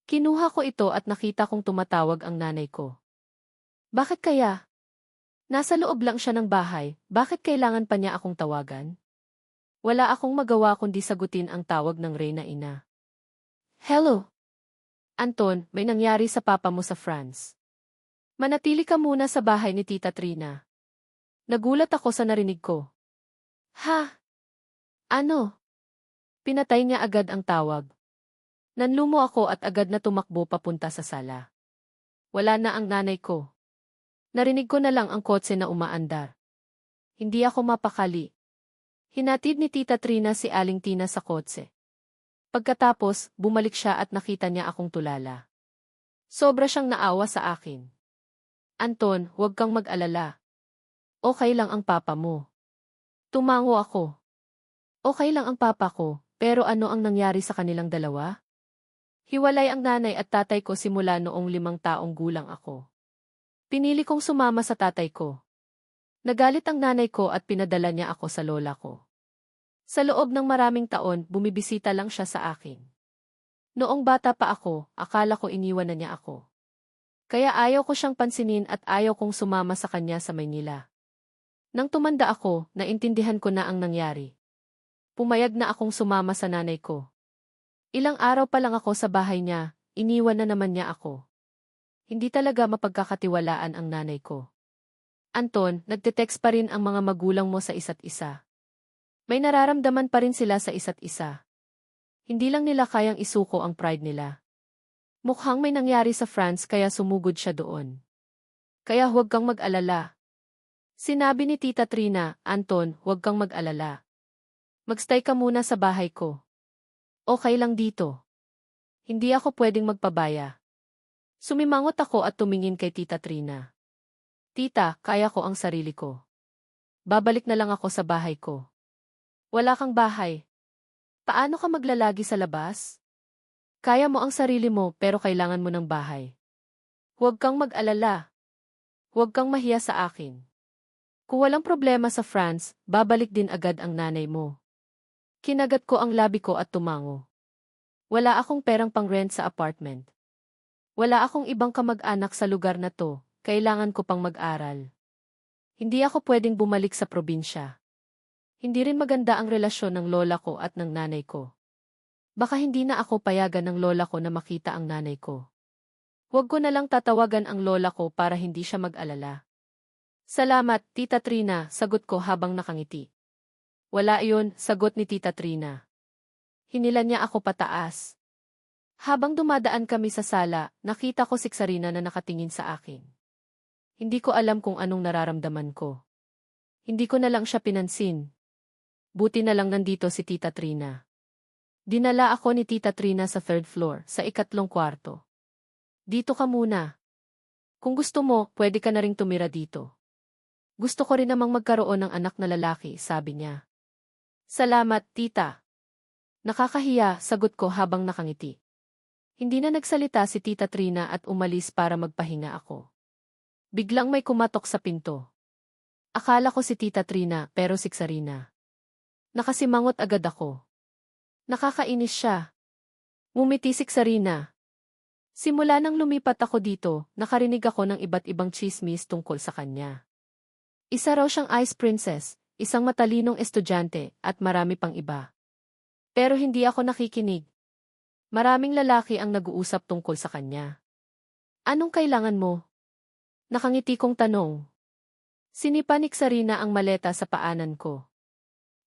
S1: Kinuha ko ito at nakita kong tumatawag ang nanay ko. Bakit kaya? Nasa loob lang siya ng bahay, bakit kailangan pa niya akong tawagan? Wala akong magawa kundi sagutin ang tawag ng Reyna ina. Hello? Anton, may nangyari sa papa mo sa France. Manatili ka muna sa bahay ni Tita Trina. Nagulat ako sa narinig ko. Ha? Ano? Pinatay niya agad ang tawag. Nanlumo ako at agad na tumakbo papunta sa sala. Wala na ang nanay ko. Narinig ko na lang ang kotse na umaandar. Hindi ako mapakali. Hinatid ni Tita Trina si Aling Tina sa kotse. Pagkatapos, bumalik siya at nakita niya akong tulala. Sobra siyang naawa sa akin. Anton, huwag kang mag-alala. Okay lang ang papa mo. Tumango ako. Okay lang ang papa ko, pero ano ang nangyari sa kanilang dalawa? Hiwalay ang nanay at tatay ko simula noong 5 taong gulang ako. Pinili kong sumama sa tatay ko. Nagalit ang nanay ko at pinadala niya ako sa lola ko. Sa loob ng maraming taon, bumibisita lang siya sa akin. Noong bata pa ako, akala ko iniwan na niya ako. Kaya ayaw ko siyang pansinin at ayaw kong sumama sa kanya sa Maynila. Nang tumanda ako, naintindihan ko na ang nangyari. Pumayag na akong sumama sa nanay ko. Ilang araw pa lang ako sa bahay niya, iniwan na naman niya ako. Hindi talaga mapagkakatiwalaan ang nanay ko. Anton, nagte-text pa rin ang mga magulang mo sa isa't isa. May nararamdaman pa rin sila sa isa't isa. Hindi lang nila kayang isuko ang pride nila. Mukhang may nangyari sa France kaya sumugod siya doon. Kaya huwag kang mag-alala. Sinabi ni Tita Trina, Anton, huwag kang mag-alala. Magstay ka muna sa bahay ko. Okay lang dito. Hindi ako pwedeng magpabaya. Sumimangot ako at tumingin kay Tita Trina. Tita, kaya ko ang sarili ko. Babalik na lang ako sa bahay ko. Wala kang bahay. Paano ka maglalagi sa labas? Kaya mo ang sarili mo pero kailangan mo ng bahay. Huwag kang mag-alala. Huwag kang mahiya sa akin. Kung walang problema sa France, babalik din agad ang nanay mo. Kinagat ko ang labi ko at tumango. Wala akong perang pang-rent sa apartment. Wala akong ibang kamag-anak sa lugar na to. Kailangan ko pang mag-aral. Hindi ako pwedeng bumalik sa probinsya. Hindi rin maganda ang relasyon ng lola ko at ng nanay ko. Baka hindi na ako payagan ng lola ko na makita ang nanay ko. Huwag ko na lang tatawagan ang lola ko para hindi siya mag-alala. Salamat, Tita Trina, sagot ko habang nakangiti. Wala iyon, sagot ni Tita Trina. Hinilan niya ako pataas. Habang dumadaan kami sa sala, nakita ko si Sarina na nakatingin sa akin. Hindi ko alam kung anong nararamdaman ko. Hindi ko na lang siya pinansin. Buti na lang nandito si Tita Trina. Dinala ako ni Tita Trina sa third floor, sa ikatlong kwarto. Dito ka muna. Kung gusto mo, pwede ka na ring tumira dito. Gusto ko rin namang magkaroon ng anak na lalaki, sabi niya. Salamat, tita. Nakakahiya, sagot ko habang nakangiti. Hindi na nagsalita si Tita Trina at umalis para magpahinga ako. Biglang may kumatok sa pinto. Akala ko si Tita Trina pero si Sarina. Nakasimangot agad ako. Nakakainis siya. Ngumiti si Sarina. Simula nang lumipat ako dito, nakarinig ako ng iba't ibang chismis tungkol sa kanya. Isa raw siyang ice princess, isang matalinong estudyante, at marami pang iba. Pero hindi ako nakikinig. Maraming lalaki ang nag-uusap tungkol sa kanya. Anong kailangan mo? Nakangiti kong tanong. Sinipa ni Sarina ang maleta sa paanan ko.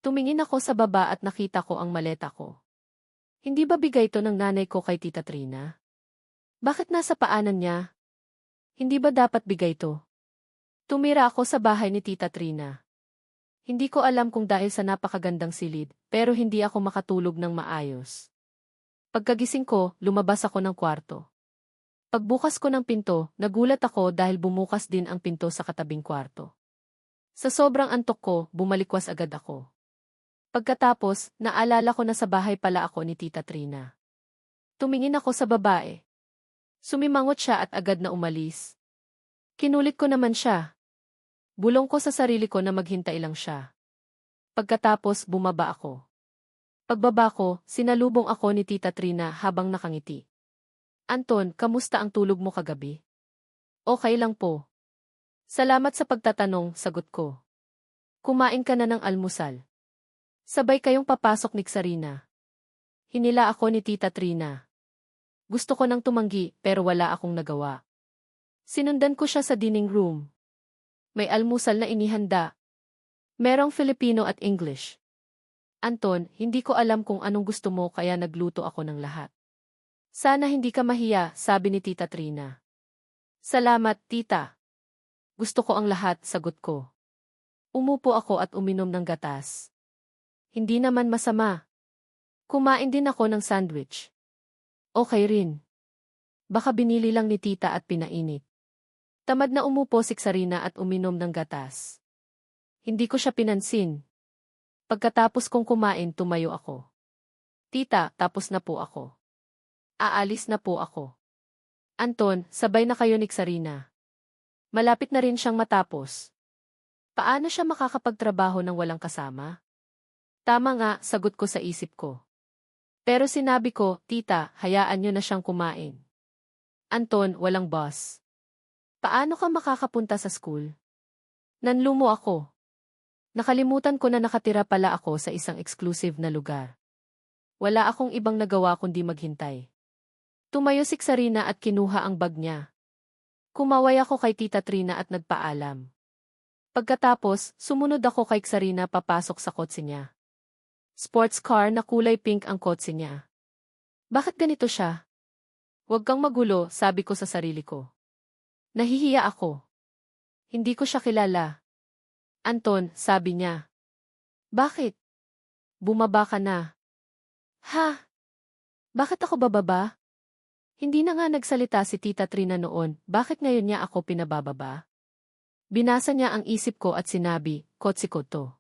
S1: Tumingin ako sa baba at nakita ko ang maleta ko. Hindi ba bigay to ng nanay ko kay Tita Trina? Bakit nasa paanan niya? Hindi ba dapat bigay to? Tumira ako sa bahay ni Tita Trina. Hindi ko alam kung dahil sa napakagandang silid, pero hindi ako makatulog ng maayos. Pagkagising ko, lumabas ako ng kwarto. Pagbukas ko ng pinto, nagulat ako dahil bumukas din ang pinto sa katabing kwarto. Sa sobrang antok ko, bumalikwas agad ako. Pagkatapos, naalala ko na sa bahay pala ako ni Tita Trina. Tumingin ako sa babae. Sumimangot siya at agad na umalis. Kinulit ko naman siya. Bulong ko sa sarili ko na maghintay lang siya. Pagkatapos, bumaba ako. Pagbaba ko, sinalubong ako ni Tita Trina habang nakangiti. Anton, kamusta ang tulog mo kagabi? Okay lang po. Salamat sa pagtatanong, sagot ko. Kumain ka na ng almusal. Sabay kayong papasok ni Sarina. Hinila ako ni Tita Trina. Gusto ko nang tumanggi pero wala akong nagawa. Sinundan ko siya sa dining room. May almusal na inihanda. Merong Filipino at English. Anton, hindi ko alam kung anong gusto mo kaya nagluto ako ng lahat. Sana hindi ka mahiya, sabi ni Tita Trina. Salamat, tita. Gusto ko ang lahat, sagot ko. Umupo ako at uminom ng gatas. Hindi naman masama. Kumain din ako ng sandwich. Okay rin. Baka binili lang ni tita at pinainit. Tamad na umupo si Sarina at uminom ng gatas. Hindi ko siya pinansin. Pagkatapos kong kumain, tumayo ako. Tita, tapos na po ako. Aalis na po ako. Anton, sabay na kayo ni Sarina. Malapit na rin siyang matapos. Paano siya makakapagtrabaho ng walang kasama? Tama nga, sagot ko sa isip ko. Pero sinabi ko, tita, hayaan niyo na siyang kumain. Anton, walang boss. Paano ka makakapunta sa school? Nanlumo ako. Nakalimutan ko na nakatira pala ako sa isang exclusive na lugar. Wala akong ibang nagawa kundi maghintay. Tumayo si Sarina at kinuha ang bag niya. Kumaway ako kay Tita Trina at nagpaalam. Pagkatapos, sumunod ako kay Sarina papasok sa kotse niya. Sports car na kulay pink ang kotse niya. Bakit ganito siya? Huwag kang magulo, sabi ko sa sarili ko. Nahihiya ako. Hindi ko siya kilala. Anton, sabi niya. Bakit? Bumaba ka na. Ha? Bakit ako bababa? Hindi na nga nagsalita si Tita Trina noon, bakit ngayon niya ako pinabababa? Binasa niya ang isip ko at sinabi, kotse ko to.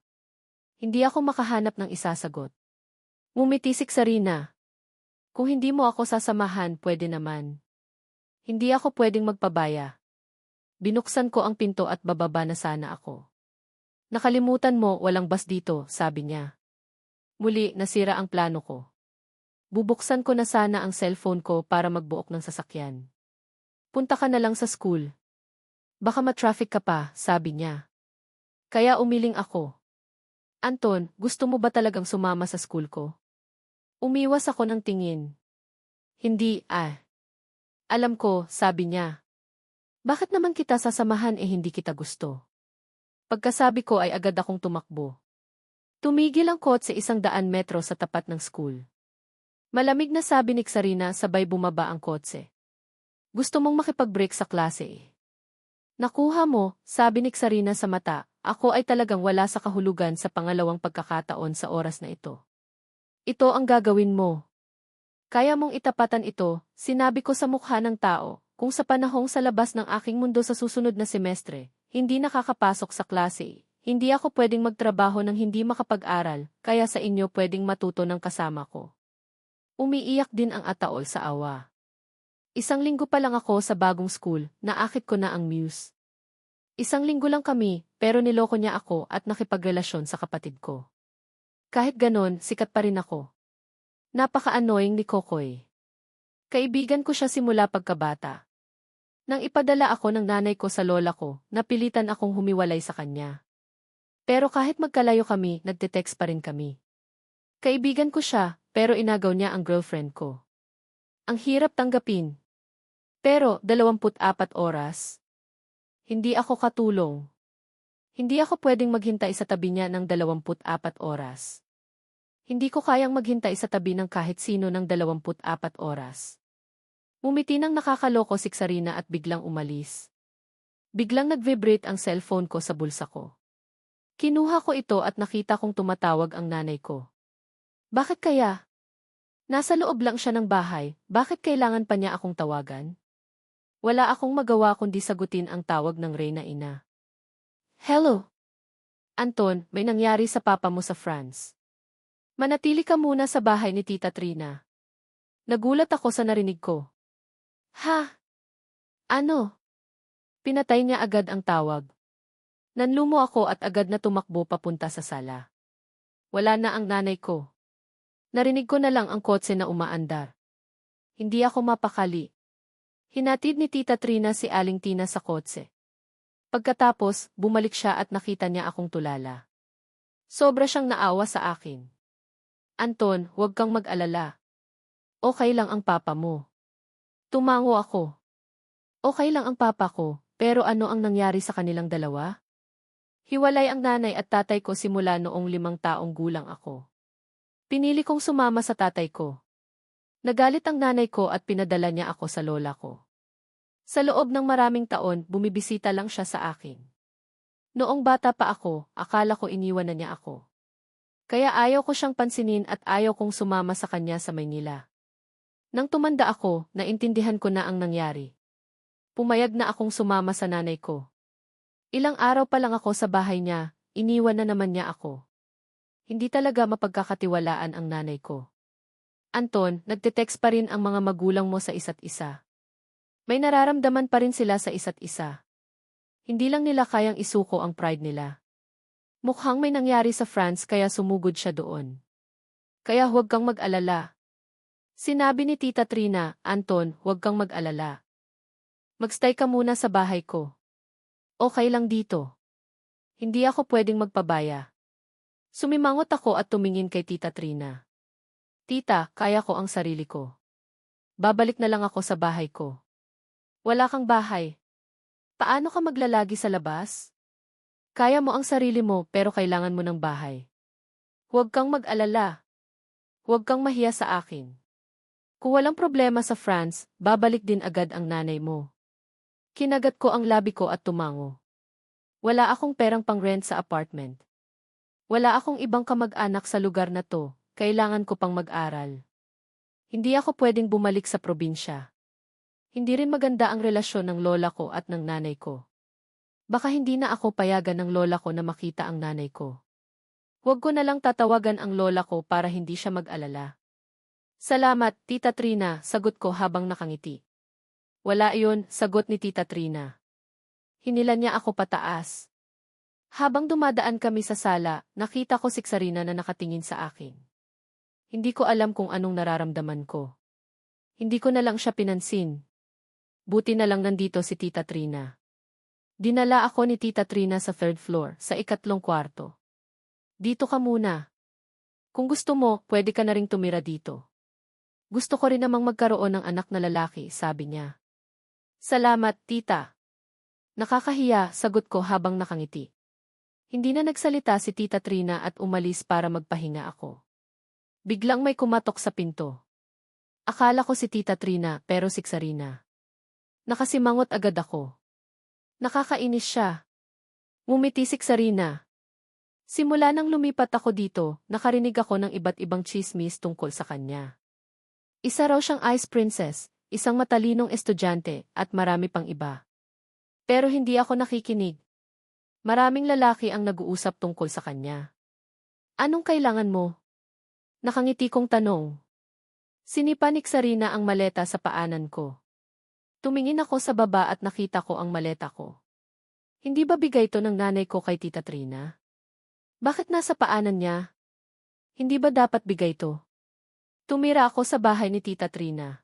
S1: Hindi ako makahanap ng isasagot. Ngumiti si Sarina. Kung hindi mo ako sasamahan, pwede naman. Hindi ako pwedeng magpabaya. Binuksan ko ang pinto at bababa na sana ako. Nakalimutan mo, walang bus dito, sabi niya. Muli, nasira ang plano ko. Bubuksan ko na sana ang cellphone ko para magbuok ng sasakyan. Punta ka na lang sa school. Baka ma-traffic ka pa, sabi niya. Kaya umiling ako. Anton, gusto mo ba talagang sumama sa school ko? Umiwas ako ng tingin. Hindi, ah. Alam ko, sabi niya. Bakit naman kita sasamahan hindi kita gusto? Pagkasabi ko ay agad akong tumakbo. Tumigil ang kotse 100 metro sa tapat ng school. Malamig na sabi ni Sarina sabay bumaba ang kotse. Gusto mong makipag-break sa klase eh. Nakuha mo, sabi ni Sarina sa mata, ako ay talagang wala sa kahulugan sa pangalawang pagkakataon sa oras na ito. Ito ang gagawin mo. Kaya mong itapatan ito, sinabi ko sa mukha ng tao, kung sa panahong sa labas ng aking mundo sa susunod na semestre, hindi nakakapasok sa klase, hindi ako pwedeng magtrabaho ng hindi makapag-aral, kaya sa inyo pwedeng matuto ng kasama ko. Umiiyak din ang ataol sa awa. 1 linggo pa lang ako sa bagong school, naakit ko na ang muse. 1 linggo lang kami, pero niloko niya ako at nakipagrelasyon sa kapatid ko. Kahit ganon, sikat pa rin ako. Napaka-annoying ni Kokoy. Kaibigan ko siya simula pagkabata. Nang ipadala ako ng nanay ko sa lola ko, napilitan akong humiwalay sa kanya. Pero kahit magkalayo kami, nagte-text pa rin kami. Kaibigan ko siya, pero inagaw niya ang girlfriend ko. Ang hirap tanggapin. Pero, 24 oras. Hindi ako katulong. Hindi ako pwedeng maghintay sa tabi niya ng 24 oras. Hindi ko kayang maghintay sa tabi ng kahit sino ng 24 oras. Mumiti ng nakakaloko si Sarina at biglang umalis. Biglang nag-vibrate ang cellphone ko sa bulsa ko. Kinuha ko ito at nakita kong tumatawag ang nanay ko. Bakit kaya? Nasa loob lang siya ng bahay, bakit kailangan pa niya akong tawagan? Wala akong magawa kundi sagutin ang tawag ng Reyna ina. Hello? Anton, may nangyari sa papa mo sa France. Manatili ka muna sa bahay ni Tita Trina. Nagulat ako sa narinig ko. Ha? Ano? Pinatay niya agad ang tawag. Nanlumo ako at agad na tumakbo papunta sa sala. Wala na ang nanay ko. Narinig ko na lang ang kotse na umaandar. Hindi ako mapakali. Hinatid ni Tita Trina si Aling Tina sa kotse. Pagkatapos, bumalik siya at nakita niya akong tulala. Sobra siyang naawa sa akin. Anton, huwag kang mag-alala. Okay lang ang papa mo. Tumango ako. Okay lang ang papa ko, pero ano ang nangyari sa kanilang dalawa? Hiwalay ang nanay at tatay ko simula noong 5 taong gulang ako. Pinili kong sumama sa tatay ko. Nagalit ang nanay ko at pinadala niya ako sa lola ko. Sa loob ng maraming taon, bumibisita lang siya sa akin. Noong bata pa ako, akala ko iniwan na niya ako. Kaya ayaw ko siyang pansinin at ayaw kong sumama sa kanya sa Maynila. Nang tumanda ako, naintindihan ko na ang nangyari. Pumayag na akong sumama sa nanay ko. Ilang araw pa lang ako sa bahay niya, iniwan na naman niya ako. Hindi talaga mapagkakatiwalaan ang nanay ko. Anton, nagte-text pa rin ang mga magulang mo sa isa't isa. May nararamdaman pa rin sila sa isa't isa. Hindi lang nila kayang isuko ang pride nila. Mukhang may nangyari sa France kaya sumugod siya doon. Kaya huwag kang mag-alala. Sinabi ni Tita Trina, Anton, huwag kang mag-alala. Magstay ka muna sa bahay ko. Okay lang dito. Hindi ako pwedeng magpabaya. Sumimangot ako at tumingin kay Tita Trina. Tita, kaya ko ang sarili ko. Babalik na lang ako sa bahay ko. Wala kang bahay. Paano ka maglalagi sa labas? Kaya mo ang sarili mo pero kailangan mo ng bahay. Huwag kang mag-alala. Huwag kang mahiya sa akin. Kung walang problema sa France, babalik din agad ang nanay mo. Kinagat ko ang labi ko at tumango. Wala akong perang pang-rent sa apartment. Wala akong ibang kamag-anak sa lugar na to, kailangan ko pang mag-aral. Hindi ako pwedeng bumalik sa probinsya. Hindi rin maganda ang relasyon ng lola ko at ng nanay ko. Baka hindi na ako payagan ng lola ko na makita ang nanay ko. Huwag ko na lang tatawagan ang lola ko para hindi siya mag-alala. Salamat, Tita Trina, sagot ko habang nakangiti. Wala iyon, sagot ni Tita Trina. Hinilan niya ako pataas. Habang dumadaan kami sa sala, nakita ko si Sarina na nakatingin sa akin. Hindi ko alam kung anong nararamdaman ko. Hindi ko na lang siya pinansin. Buti na lang nandito si Tita Trina. Dinala ako ni Tita Trina sa third floor, sa ikatlong kwarto. Dito ka muna. Kung gusto mo, pwede ka na ring tumira dito. Gusto ko rin namang magkaroon ng anak na lalaki, sabi niya. Salamat, tita. Nakakahiya, sagot ko habang nakangiti. Hindi na nagsalita si Tita Trina at umalis para magpahinga ako. Biglang may kumatok sa pinto. Akala ko si Tita Trina pero si Sarina. Nakasimangot agad ako. Nakakainis siya. Ngumiti si Sarina. Simula nang lumipat ako dito, nakarinig ako ng iba't ibang chismis tungkol sa kanya. Isa raw siyang ice princess, isang matalinong estudyante, at marami pang iba. Pero hindi ako nakikinig. Maraming lalaki ang nag-uusap tungkol sa kanya. Anong kailangan mo? Nakangiti kong tanong. Sinipa ni Sarina ang maleta sa paanan ko. Tumingin ako sa baba at nakita ko ang maleta ko. Hindi ba bigay to ng nanay ko kay Tita Trina? Bakit nasa paanan niya? Hindi ba dapat bigay to? Tumira ako sa bahay ni Tita Trina.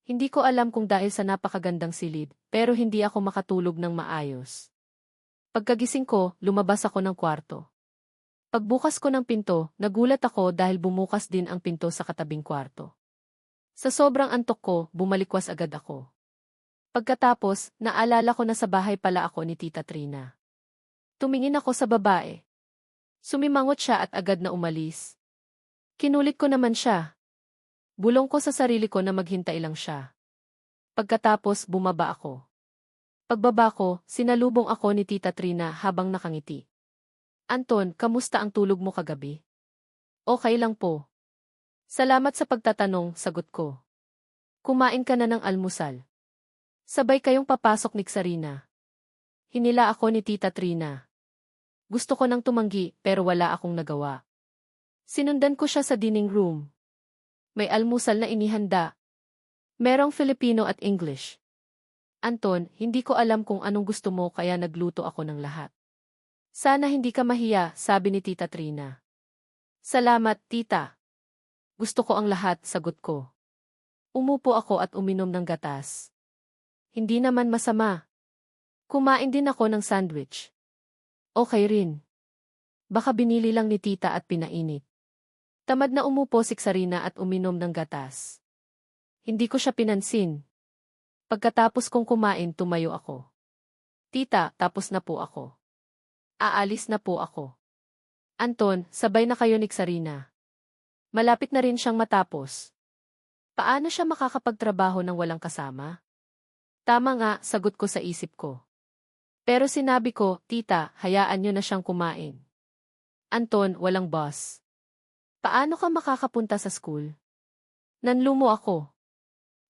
S1: Hindi ko alam kung dahil sa napakagandang silid, pero hindi ako makatulog ng maayos. Pagkagising ko, lumabas ako ng kwarto. Pagbukas ko ng pinto, nagulat ako dahil bumukas din ang pinto sa katabing kwarto. Sa sobrang antok ko, bumalikwas agad ako. Pagkatapos, naalala ko na sa bahay pala ako ni Tita Trina. Tumingin ako sa babae. Sumimangot siya at agad na umalis. Kinulit ko naman siya. Bulong ko sa sarili ko na maghintay lang siya. Pagkatapos, bumaba ako. Pagbaba ko, sinalubong ako ni Tita Trina habang nakangiti. Anton, kamusta ang tulog mo kagabi? Okay lang po. Salamat sa pagtatanong, sagot ko. Kumain ka na ng almusal. Sabay kayong papasok ni Sarina. Hinila ako ni Tita Trina. Gusto ko nang tumanggi pero wala akong nagawa. Sinundan ko siya sa dining room. May almusal na inihanda. Merong Filipino at English. Anton, hindi ko alam kung anong gusto mo kaya nagluto ako ng lahat. Sana hindi ka mahiya, sabi ni Tita Trina. Salamat, tita. Gusto ko ang lahat, sagot ko. Umupo ako at uminom ng gatas. Hindi naman masama. Kumain din ako ng sandwich. Okay rin. Baka binili lang ni tita at pinainit. Tamad na umupo si Sarina at uminom ng gatas. Hindi ko siya pinansin. Pagkatapos kong kumain, tumayo ako. Tita, tapos na po ako. Aalis na po ako. Anton, sabay na kayo ni Sarina. Malapit na rin siyang matapos. Paano siya makakapagtrabaho ng walang kasama? Tama nga, sagot ko sa isip ko. Pero sinabi ko, tita, hayaan niyo na siyang kumain. Anton, walang boss. Paano ka makakapunta sa school? Nanlumo ako.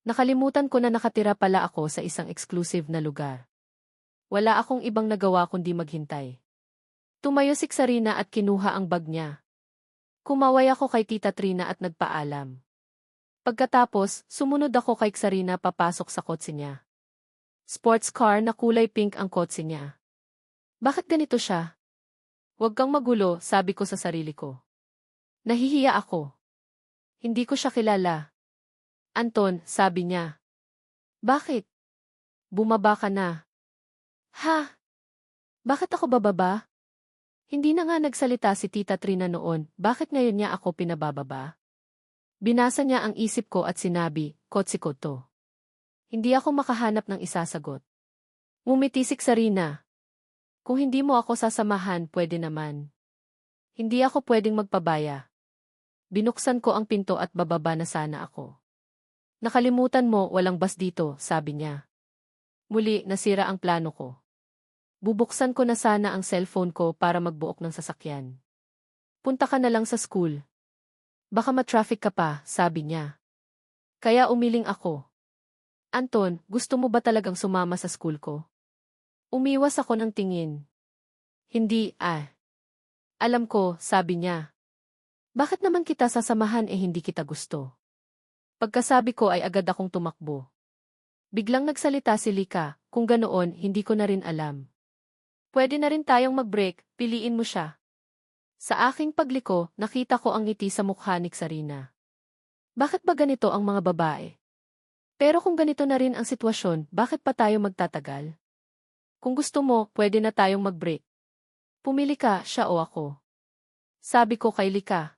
S1: Nakalimutan ko na nakatira pala ako sa isang exclusive na lugar. Wala akong ibang nagawa kundi maghintay. Tumayo si Sarina at kinuha ang bag niya. Kumaway ako kay Tita Trina at nagpaalam. Pagkatapos, sumunod ako kay Sarina papasok sa kotse niya. Sports car na kulay pink ang kotse niya. Bakit ganito siya? Huwag kang magulo, sabi ko sa sarili ko. Nahihiya ako. Hindi ko siya kilala. Anton, sabi niya. Bakit? Bumaba ka na. Ha? Bakit ako bababa? Hindi na nga nagsalita si Tita Trina noon, bakit ngayon niya ako pinabababa? Binasa niya ang isip ko at sinabi, kotse ko to. Hindi ako makahanap ng isasagot. Ngumiti si Sarina. Kung hindi mo ako sasamahan, pwede naman. Hindi ako pwedeng magpabaya. Binuksan ko ang pinto at bababa na sana ako. Nakalimutan mo, walang bus dito, sabi niya. Muli, nasira ang plano ko. Bubuksan ko na sana ang cellphone ko para magbuok ng sasakyan. Punta ka na lang sa school. Baka ma-traffic ka pa, sabi niya. Kaya umiling ako. Anton, gusto mo ba talagang sumama sa school ko? Umiwas ako ng tingin. Hindi, Alam ko, sabi niya. Bakit naman kita sasamahan hindi kita gusto? Pagkasabi ko ay agad akong tumakbo. Biglang nagsalita si Lika, kung ganoon, hindi ko na rin alam. Pwede na rin tayong mag-break, piliin mo siya. Sa aking pagliko, nakita ko ang ngiti sa mukha ni Sarina. Bakit ba ganito ang mga babae? Pero kung ganito na rin ang sitwasyon, bakit pa tayo magtatagal? Kung gusto mo, pwede na tayong mag-break. Pumili ka, siya o ako. Sabi ko kay Lika.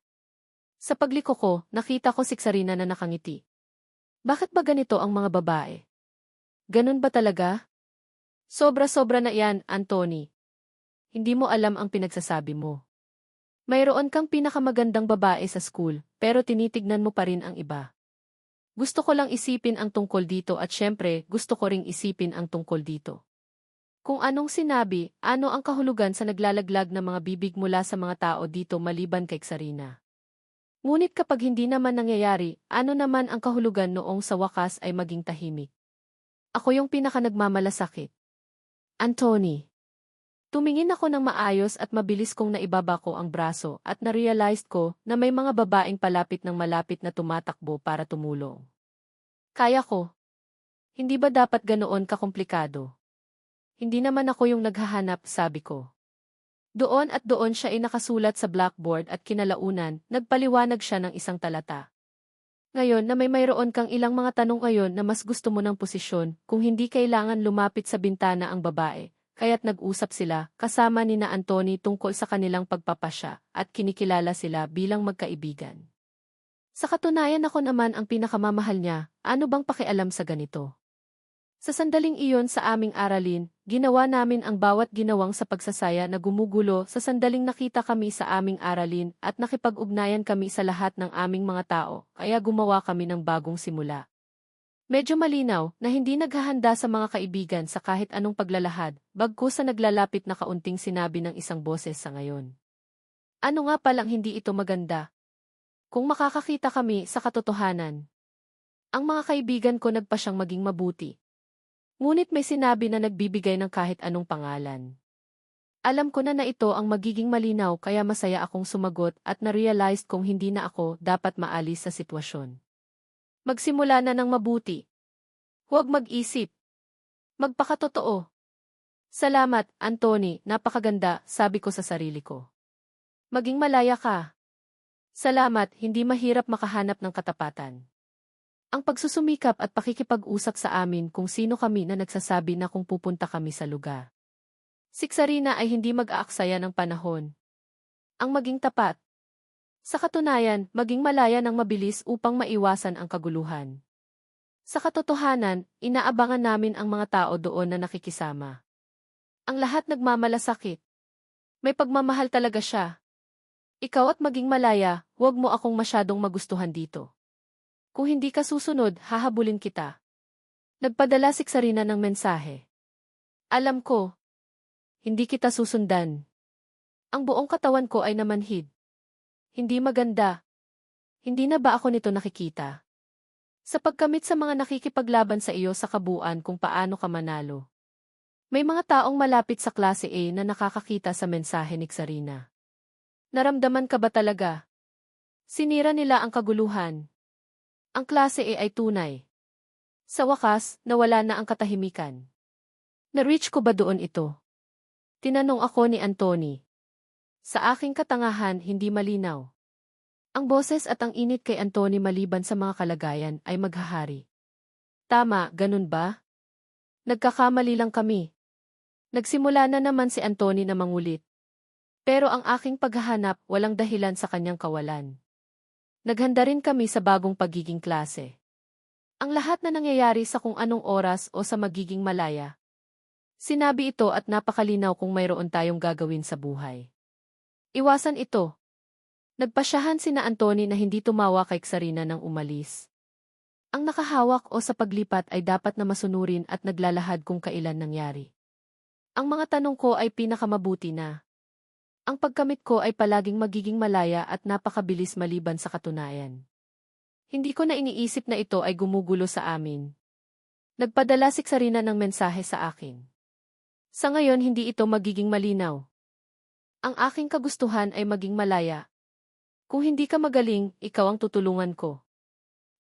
S1: Sa pagliko ko, nakita ko si Sarina na nakangiti. Bakit ba ganito ang mga babae? Ganun ba talaga? Sobra-sobra na yan, Anthony. Hindi mo alam ang pinagsasabi mo. Mayroon kang pinakamagandang babae sa school, pero tinitignan mo pa rin ang iba. Gusto ko lang isipin ang tungkol dito at syempre, gusto ko ring isipin ang tungkol dito. Kung anong sinabi, ano ang kahulugan sa naglalaglag na mga bibig mula sa mga tao dito maliban kay Sarina. Ngunit kapag hindi naman nangyayari, ano naman ang kahulugan noong sa wakas ay maging tahimik? Ako yung nagmamalasakit. Anthony. Tumingin ako ng maayos at mabilis kong naibaba ko ang braso at na-realized ko na may mga babaeng palapit ng malapit na tumatakbo para tumulong. Kaya ko. Hindi ba dapat ganoon kakomplikado? Hindi naman ako yung naghahanap, sabi ko. Doon at doon siya ay nakasulat sa blackboard at kinalaunan, nagpaliwanag siya ng isang talata. Ngayon na mayroon kang ilang mga tanong ngayon na mas gusto mo ng posisyon, kung hindi kailangan lumapit sa bintana ang babae, kaya't nag-usap sila, kasama ni na Anthony tungkol sa kanilang pagpapasya, at kinikilala sila bilang magkaibigan. Sa katunayan ako naman ang pinakamamahal niya, ano bang pakialam sa ganito? Sa sandaling iyon sa aming aralin, ginawa namin ang bawat ginawang sa pagsasaya na gumugulo sa sandaling nakita kami sa aming aralin at nakipag-ugnayan kami sa lahat ng aming mga tao, kaya gumawa kami ng bagong simula. Medyo malinaw na hindi naghahanda sa mga kaibigan sa kahit anong paglalahad, bagkus sa naglalapit na kaunting sinabi ng isang boses sa ngayon. Ano nga palang hindi ito maganda? Kung makakakita kami sa katotohanan. Ang mga kaibigan ko nagpa siyang maging mabuti. Ngunit may sinabi na nagbibigay ng kahit anong pangalan. Alam ko na ito ang magiging malinaw kaya masaya akong sumagot at na-realized kong hindi na ako dapat maalis sa sitwasyon. Magsimula na ng mabuti. Huwag mag-isip. Magpakatotoo. Salamat, Anthony, napakaganda, sabi ko sa sarili ko. Maging malaya ka. Salamat, hindi mahirap makahanap ng katapatan. Ang pagsusumikap at pakikipag-usap sa amin kung sino kami na nagsasabi na kung pupunta kami sa lugar. Si Sarina ay hindi mag-aaksaya ng panahon. Ang maging tapat. Sa katunayan, maging malaya ng mabilis upang maiwasan ang kaguluhan. Sa katotohanan, inaabangan namin ang mga tao doon na nakikisama. Ang lahat nagmamalasakit. May pagmamahal talaga siya. Ikaw at maging malaya, huwag mo akong masyadong magustuhan dito. Kung hindi ka susunod, hahabulin kita. Nagpadala si Sarina ng mensahe. Alam ko. Hindi kita susundan. Ang buong katawan ko ay namanhid. Hindi maganda. Hindi na ba ako nito nakikita? Sa pagkamit sa mga nakikipaglaban sa iyo sa kabuuan kung paano ka manalo. May mga taong malapit sa klase A na nakakakita sa mensahe ni Sarina. Naramdaman ka ba talaga? Sinira nila ang kaguluhan. Ang klase A ay tunay. Sa wakas, nawala na ang katahimikan. Na-reach ko ba doon ito? Tinanong ako ni Anthony. Sa aking katangahan, hindi malinaw. Ang boses at ang init kay Anthony maliban sa mga kalagayan ay maghahari. Tama, ganun ba? Nagkakamali lang kami. Nagsimula na naman si Anthony na mangulit. Pero ang aking paghahanap walang dahilan sa kanyang kawalan. Naghanda rin kami sa bagong pagiging klase. Ang lahat na nangyayari sa kung anong oras o sa magiging malaya. Sinabi ito at napakalinaw kung mayroon tayong gagawin sa buhay. Iwasan ito. Nagpasyahan sina Anthony na hindi tumawa kay Sarina nang umalis. Ang nakahawak o sa paglipat ay dapat na masunurin at naglalahad kung kailan nangyari. Ang mga tanong ko ay pinakamabuti na. Ang pagkamit ko ay palaging magiging malaya at napakabilis maliban sa katunayan. Hindi ko na iniisip na ito ay gumugulo sa amin. Nagpadala si Sarina ng mensahe sa akin. Sa ngayon hindi ito magiging malinaw. Ang aking kagustuhan ay maging malaya. Kung hindi ka magaling, ikaw ang tutulungan ko.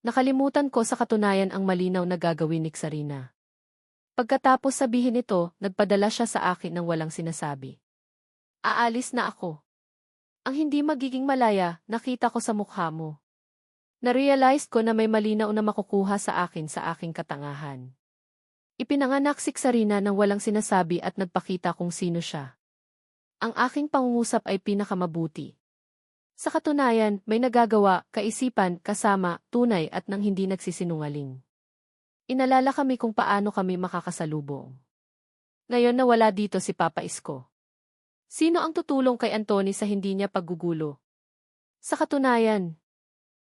S1: Nakalimutan ko sa katunayan ang malinaw na gagawin ni Sarina. Pagkatapos sabihin ito, nagpadala siya sa akin ng walang sinasabi. Aalis na ako. Ang hindi magiging malaya, nakita ko sa mukha mo. Na-realize ko na may malinaw na makukuha sa akin sa aking katangahan. Ipinanganak si Sarina nang walang sinasabi at nagpakita kung sino siya. Ang aking pangungusap ay pinakamabuti. Sa katunayan, may nagagawa, kaisipan, kasama, tunay at nang hindi nagsisinungaling. Inalala kami kung paano kami makakasalubong. Ngayon na wala dito si Papa Isko. Sino ang tutulong kay Anthony sa hindi niya paggugulo? Sa katunayan,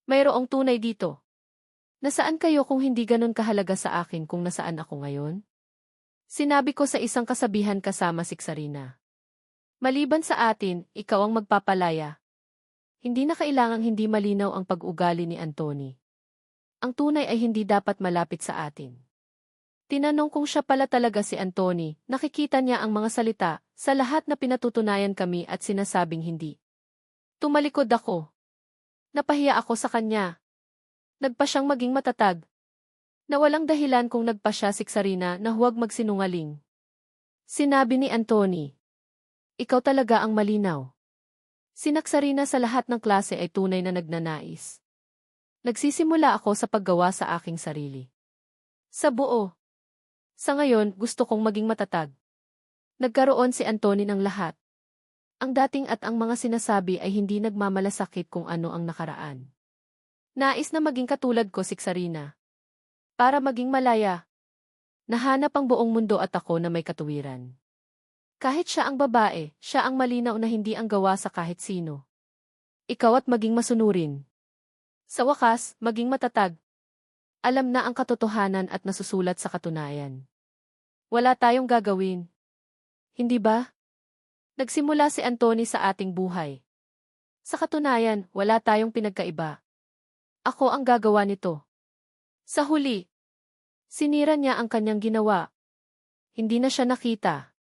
S1: mayroong tunay dito. Nasaan kayo kung hindi ganun kahalaga sa akin kung nasaan ako ngayon? Sinabi ko sa isang kasabihan kasama si Sarina. Maliban sa atin, ikaw ang magpapalaya. Hindi na kailangang hindi malinaw ang pag-ugali ni Anthony. Ang tunay ay hindi dapat malapit sa atin. Tinanong kung siya pala talaga si Anthony, nakikita niya ang mga salita, sa lahat na pinatutunayan kami at sinasabing hindi. Tumalikod ako. Napahiya ako sa kanya. Nagpa siyang maging matatag. Na walang dahilan kung nagpa siya si Sarina na huwag magsinungaling. Sinabi ni Anthony, ikaw talaga ang malinaw. Si Sarina sa lahat ng klase ay tunay na nagnanais. Nagsisimula ako sa paggawa sa aking sarili. Sa buo. Sa ngayon, gusto kong maging matatag. Nagkaroon si Anthony ng lahat. Ang dating at ang mga sinasabi ay hindi nagmamalasakit kung ano ang nakaraan. Nais na maging katulad ko si Sarina. Para maging malaya. Nahanap ang buong mundo at ako na may katuwiran. Kahit siya ang babae, siya ang malinaw na hindi ang gawa sa kahit sino. Ikaw at maging masunurin. Sa wakas, maging matatag. Alam na ang katotohanan at nasusulat sa katunayan. Wala tayong gagawin. Hindi ba? Nagsimula si Anthony sa ating buhay. Sa katunayan, wala tayong pinagkaiba. Ako ang gagawa nito. Sa huli, sinira niya ang kanyang ginawa. Hindi na siya nakita.